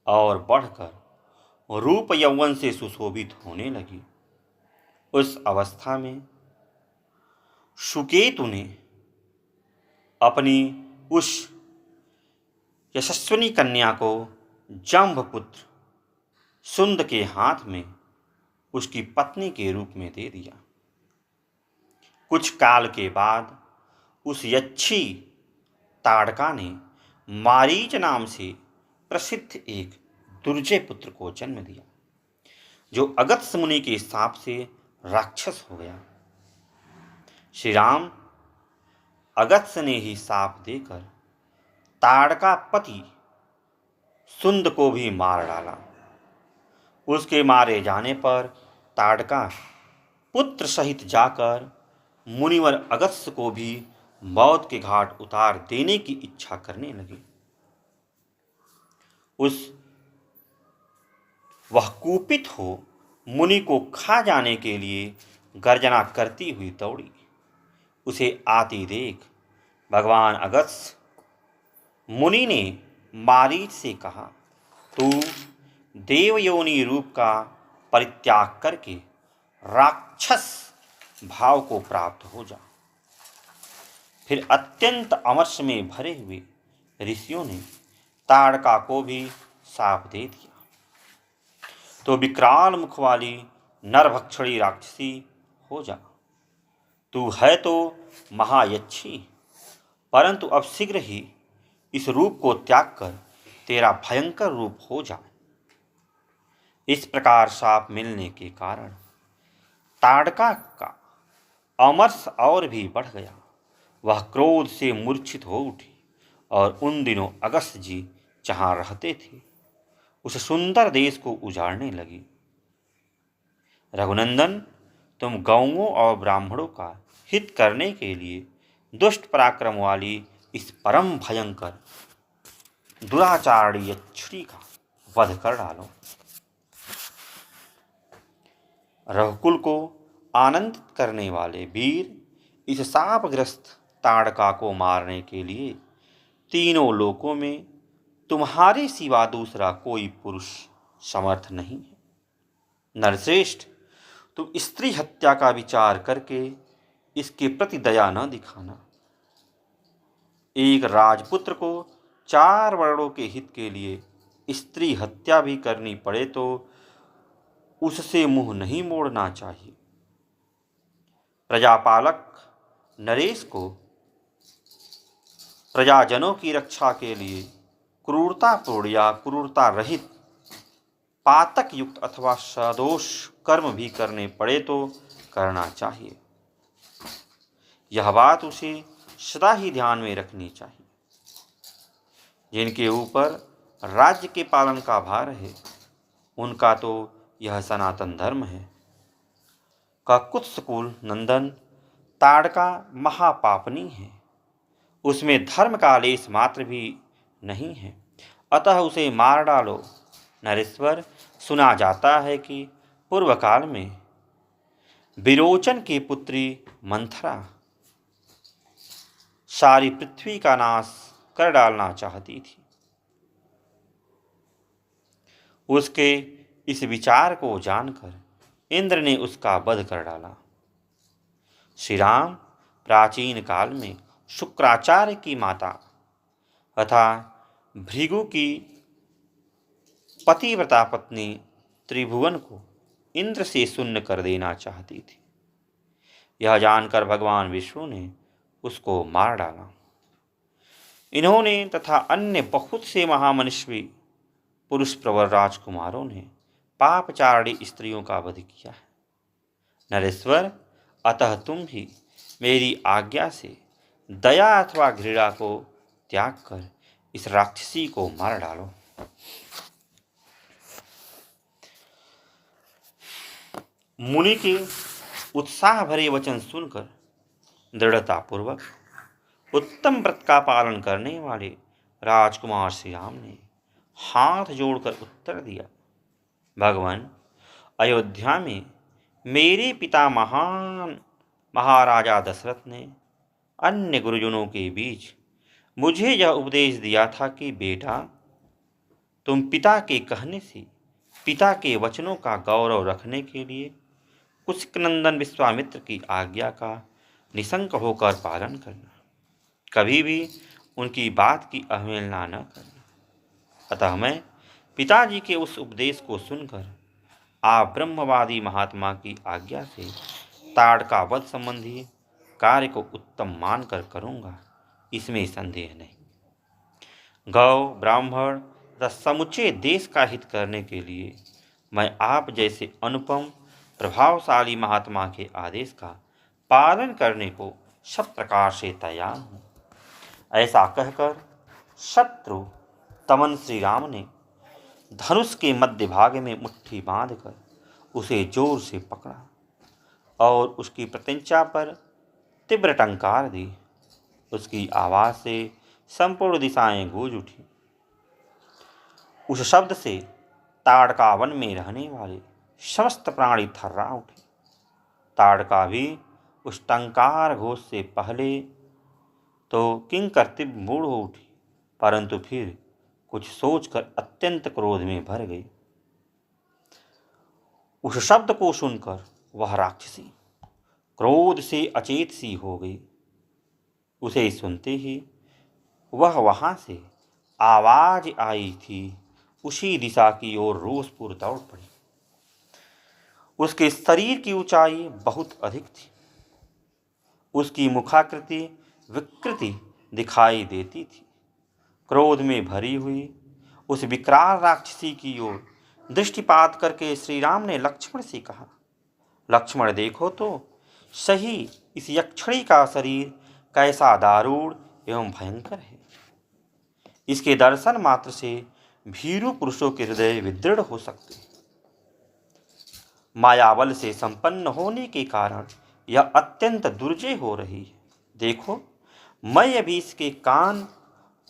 और बढ़कर रूप यौवन से सुशोभित होने लगी। उस अवस्था में सुकेतु ने अपनी उस यशस्विनी कन्या को जंभपुत्र सुंद के हाथ में उसकी पत्नी के रूप में दे दिया। कुछ काल के बाद उस यक्षी ताड़का ने मारीच नाम से प्रसिद्ध एक दुर्जय पुत्र को जन्म दिया, जो अगस्त्य मुनि के शाप से राक्षस हो गया। श्री राम अगस्त्य ने ही शाप देकर ताड़का पति सुंद को भी मार डाला। उसके मारे जाने पर ताड़का पुत्र सहित जाकर मुनिवर अगस्त्य को भी मौत के घाट उतार देने की इच्छा करने लगी। वह कुपित हो मुनि को खा जाने के लिए गर्जना करती हुई दौड़ी। उसे आती देख भगवान अगस्त्य मुनि ने मारीच से कहा, तू देवयोनि रूप का परित्याग करके राक्षस भाव को प्राप्त हो जा। फिर अत्यंत अमर्ष में भरे हुए ऋषियों ने ताड़का को भी शाप दे दिया, तो विकराल मुख वाली नरभक्षणी राक्षसी हो जा। तू है तो महायक्षी, परंतु अब शीघ्र ही इस रूप को त्याग कर तेरा भयंकर रूप हो जाए। इस प्रकार शाप मिलने के कारण ताड़का का अमर्ष और भी बढ़ गया। वह क्रोध से मूर्छित हो उठी और उन दिनों अगस्त्य जी जहाँ रहते थे उस सुंदर देश को उजाड़ने लगी। रघुनंदन, तुम गौओं और ब्राह्मणों का हित करने के लिए दुष्ट पराक्रम वाली इस परम भयंकर दुराचारी यक्षिणी का वध कर डालो। रघुकुल को आनंदित करने वाले वीर इस शापग्रस्त ताड़का को मारने के लिए तीनों लोकों में तुम्हारे सिवा दूसरा कोई पुरुष समर्थ नहीं है। नरश्रेष्ठ, तुम स्त्री हत्या का विचार करके इसके प्रति दया न दिखाना। एक राजपुत्र को 4 वर्णों के हित के लिए स्त्री हत्या भी करनी पड़े तो उससे मुंह नहीं मोड़ना चाहिए। प्रजापालक नरेश को प्रजाजनों की रक्षा के लिए क्रूरतापूर्ण या क्रूरता रहित पातक युक्त अथवा सदोष कर्म भी करने पड़े तो करना चाहिए। यह बात उसे सदा ही ध्यान में रखनी चाहिए। जिनके ऊपर राज्य के पालन का भार है उनका तो यह सनातन धर्म है। ककुत्सकुल नंदन ताड़का महापापनी है, उसमें धर्म का लेश मात्र भी नहीं है, अतः उसे मार डालो। नरेश्वर, सुना जाता है कि पूर्व काल में विरोचन की पुत्री मंथरा सारी पृथ्वी का नाश कर डालना चाहती थी। उसके इस विचार को जानकर इंद्र ने उसका वध कर डाला। श्री राम प्राचीन काल में शुक्राचार्य की माता तथा भृगु की पतिव्रता पत्नी त्रिभुवन को इंद्र से शून्य कर देना चाहती थी। यह जानकर भगवान विष्णु ने उसको मार डाला। इन्होंने तथा अन्य बहुत से महामनुष्य पुरुष प्रवर राजकुमारों ने पापचारिणी स्त्रियों का वध किया है। नरेश्वर, अतः तुम भी मेरी आज्ञा से दया अथवा घृणा को त्याग कर इस राक्षसी को मार डालो। मुनि के उत्साह भरे वचन सुनकर दृढ़तापूर्वक उत्तम व्रत का पालन करने वाले राजकुमार श्री राम ने हाथ जोड़कर उत्तर दिया, भगवान, अयोध्या में मेरे पिता महान महाराजा दशरथ ने अन्य गुरुजनों के बीच मुझे यह उपदेश दिया था कि बेटा, तुम पिता के कहने से पिता के वचनों का गौरव रखने के लिए कुशिकनंदन विश्वामित्र की आज्ञा का निशंक होकर पालन करना, कभी भी उनकी बात की अवहेलना न करना। अतः मैं पिताजी के उस उपदेश को सुनकर आप ब्रह्मवादी महात्मा की आज्ञा से ताड़का वध संबंधी कार्य को उत्तम मानकर करूँगा, इसमें संदेह नहीं। गौ, ब्राह्मण तथा समुचे देश का हित करने के लिए मैं आप जैसे अनुपम प्रभावशाली महात्मा के आदेश का पालन करने को सब प्रकार से तैयार हूँ। ऐसा कहकर शत्रु तमन श्री राम ने धनुष के मध्य भाग में मुट्ठी बांधकर उसे जोर से पकड़ा और उसकी प्रत्यंचा पर तीव्र टंकार दी। उसकी आवाज़ से संपूर्ण दिशाएं गूंज उठी। उस शब्द से ताड़का वन में रहने वाले समस्त प्राणी थर्रा उठे। ताड़का भी उस टंकार घोष से पहले तो किंकर्तव्य मूढ़ हो उठी, परंतु फिर कुछ सोचकर अत्यंत क्रोध में भर गई। उस शब्द को सुनकर वह राक्षसी क्रोध से अचेत सी हो गई। उसे सुनते ही वह वहां से आवाज आई थी उसी दिशा की ओर रोषपूर्ण दौड़ पड़ी। उसके शरीर की ऊंचाई बहुत अधिक थी। उसकी मुखाकृति विकृति दिखाई देती थी। क्रोध में भरी हुई उस विकराल राक्षसी की ओर दृष्टिपात करके श्री राम ने लक्ष्मण से कहा, लक्ष्मण, देखो तो सही इस यक्षिणी का शरीर कैसा दारूण एवं भयंकर है। इसके दर्शन मात्र से भीरू पुरुषों के हृदय विदृढ़ हो सकते हैं। मायाबल से संपन्न होने के कारण यह अत्यंत दुर्जय हो रही है। देखो, मैं अभी इसके कान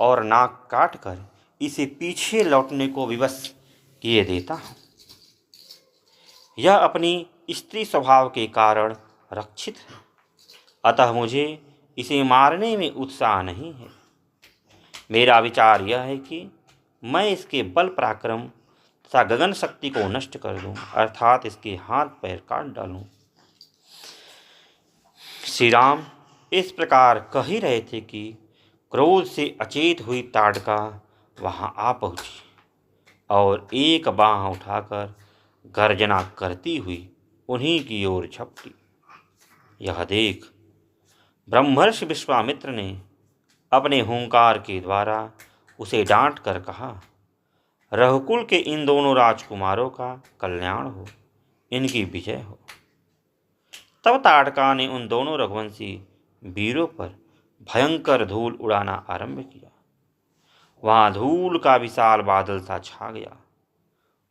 और नाक काटकर इसे पीछे लौटने को विवश किए देता हूँ। यह अपनी स्त्री स्वभाव के कारण रक्षित है, अतः मुझे इसे मारने में उत्साह नहीं है। मेरा विचार यह है कि मैं इसके बल पराक्रम तथा गगन शक्ति को नष्ट कर दूं, अर्थात इसके हाथ पैर काट डालूं। श्री राम इस प्रकार कह ही रहे थे कि क्रोध से अचेत हुई ताड़का वहां आ पहुंची और एक बाँह उठाकर गर्जना करती हुई उन्हीं की ओर झपटी। यह देख ब्रह्मर्षि विश्वामित्र ने अपने हुंकार के द्वारा उसे डांट कर कहा, रघुकुल के इन दोनों राजकुमारों का कल्याण हो, इनकी विजय हो। तब ताड़का ने उन दोनों रघुवंशी वीरों पर भयंकर धूल उड़ाना आरंभ किया। वहां धूल का विशाल बादल सा छा गया।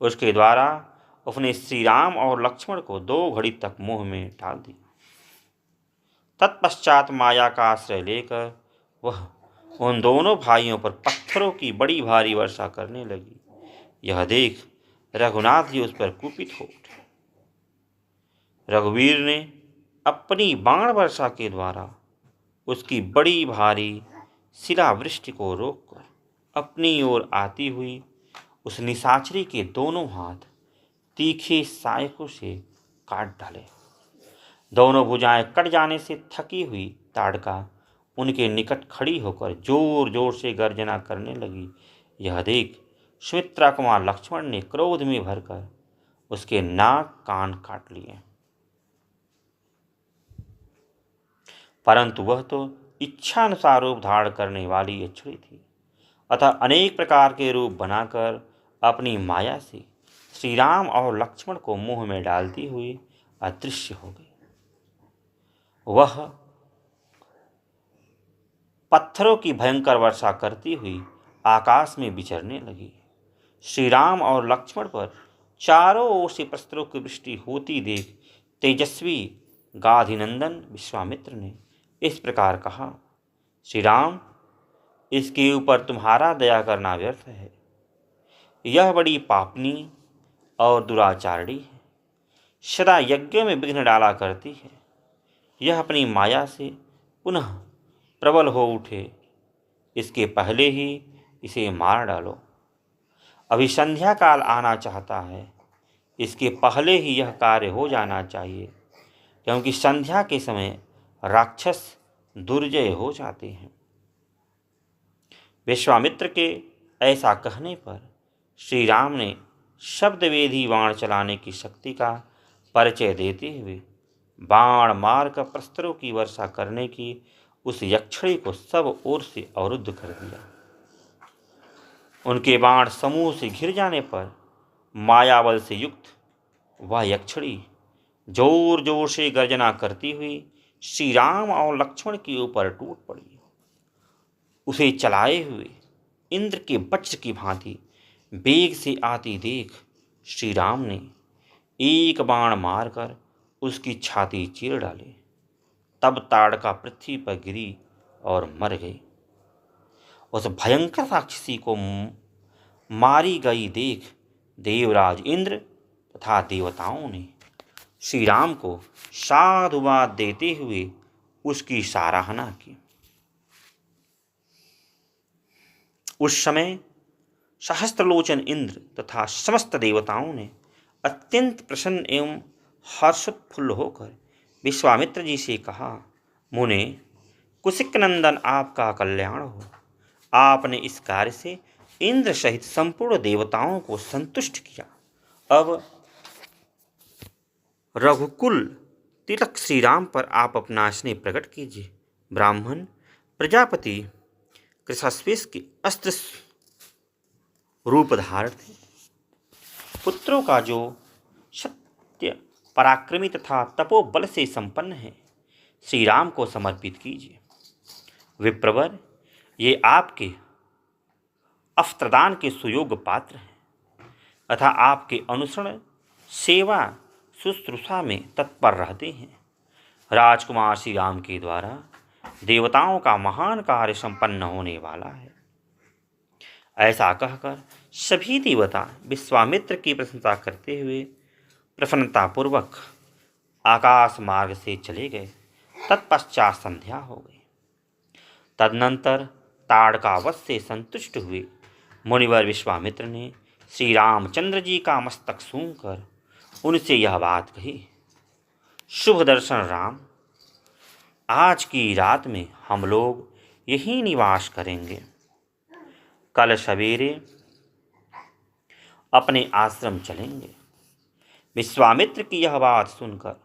उसके द्वारा उसने श्री राम और लक्ष्मण को 2 घड़ी तक मुंह में डाल दिया। तत्पश्चात माया का आश्रय लेकर वह उन दोनों भाइयों पर पत्थरों की बड़ी भारी वर्षा करने लगी। यह देख रघुनाथ जी उस पर कुपित हो उठे। रघुवीर ने अपनी बाण वर्षा के द्वारा उसकी बड़ी भारी शिलावृष्टि को रोककर अपनी ओर आती हुई उस निशाचरी के दोनों हाथ तीखे सायकों से काट डाले। दोनों भुजाएं कट जाने से थकी हुई ताड़का उनके निकट खड़ी होकर जोर जोर से गर्जना करने लगी। यह देख सुमित्रा कुमार लक्ष्मण ने क्रोध में भरकर उसके नाक कान काट लिए, परंतु वह तो इच्छानुसार रूप धारण करने वाली यक्षिणी थी, अतः अनेक प्रकार के रूप बनाकर अपनी माया से श्री राम और लक्ष्मण को मुंह में डालती हुई अदृश्य हो गई। वह पत्थरों की भयंकर वर्षा करती हुई आकाश में विचरने लगी। श्री राम और लक्ष्मण पर चारों ओर से प्रस्त्रों की वृष्टि होती देख तेजस्वी गाधिनंदन विश्वामित्र ने इस प्रकार कहा, श्री राम, इसके ऊपर तुम्हारा दया करना व्यर्थ है। यह बड़ी पापनी और दुराचारणी है, सदा यज्ञों में विघ्न डाला करती है। यह अपनी माया से पुनः प्रबल हो उठे, इसके पहले ही इसे मार डालो। अभी संध्या काल आना चाहता है, इसके पहले ही यह कार्य हो जाना चाहिए, क्योंकि संध्या के समय राक्षस दुर्जय हो जाते हैं। विश्वामित्र के ऐसा कहने पर श्री राम ने शब्दवेधी बाण चलाने की शक्ति का परिचय देते हुए बाण मारकर प्रस्त्रों की वर्षा करने की उस यक्षिणी को सब ओर से अवरुद्ध कर दिया। उनके बाण समूह से घिर जाने पर मायाबल से युक्त वह यक्षिणी जोर जोर से गर्जना करती हुई श्री राम और लक्ष्मण के ऊपर टूट पड़ी। उसे चलाए हुए इंद्र के वज्र की भांति वेग से आती देख श्री राम ने एक बाण मारकर उसकी छाती चीर डाली। तब ताड़का पृथ्वी पर गिरी और मर गई। उस भयंकर राक्षसी को मारी गई देख देवराज इंद्र तथा देवताओं ने श्री राम को साधुवाद देते हुए उसकी सराहना की। उस समय सहस्त्रलोचन इंद्र तथा समस्त देवताओं ने अत्यंत प्रसन्न एवं हर्षोत्फुल्ल होकर विश्वामित्र जी से कहा, मुने, कुशिक नंदन, आपका कल्याण हो। आपने इस कार्य से इंद्र सहित संपूर्ण देवताओं को संतुष्ट किया। अब रघुकुल तिलक श्री राम पर आप अपना स्नेह प्रकट कीजिए। ब्राह्मण प्रजापति कृशाश्वेश के अस्त्र रूप धारण थे। पुत्रों का जो सत्य पराक्रमी तथा तपोबल से संपन्न है, श्री राम को समर्पित कीजिए। विप्रवर, ये आपके अफ्त्रदान के सुयोग्य पात्र हैं तथा आपके अनुसरण, सेवा, शुश्रूषा में तत्पर रहते हैं। राजकुमार श्री राम के द्वारा देवताओं का महान कार्य संपन्न होने वाला है। ऐसा कहकर सभी देवता विश्वामित्र की प्रशंसा करते हुए प्रसन्नतापूर्वक आकाश मार्ग से चले गए। तत्पश्चात संध्या हो गई। तदनंतर ताड़कावध से संतुष्ट हुए मुनिवर विश्वामित्र ने श्री रामचंद्र जी का मस्तक सूंघकर उनसे यह बात कही। शुभ दर्शन राम, आज की रात में हम लोग यहीं निवास करेंगे। कल सवेरे अपने आश्रम चलेंगे। विश्वामित्र की यह बात सुनकर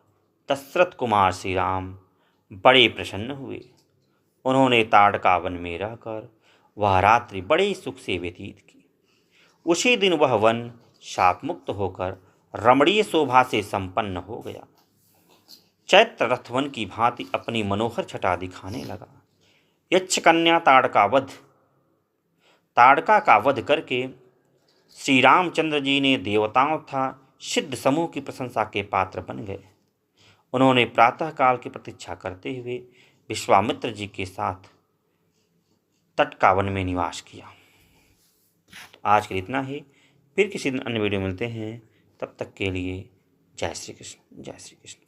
दशरथ कुमार श्री राम बड़े प्रसन्न हुए। उन्होंने ताड़का वन में रहकर वह रात्रि बड़े सुख से व्यतीत की। उसी दिन वह वन शाप मुक्त होकर रमणीय शोभा से संपन्न हो गया। चैत्र रथवन की भांति अपनी मनोहर छटा दिखाने लगा। यक्षकन्या ताड़का का वध करके श्री रामचंद्र जी ने देवताओं तथा सिद्ध समूह की प्रशंसा के पात्र बन गए। उन्होंने प्रातःकाल की प्रतीक्षा करते हुए विश्वामित्र जी के साथ तटकावन में निवास किया। तो आज के लिए इतना ही। फिर किसी दिन अन्य वीडियो मिलते हैं। तब तक के लिए जय श्री कृष्ण, जय श्री कृष्ण।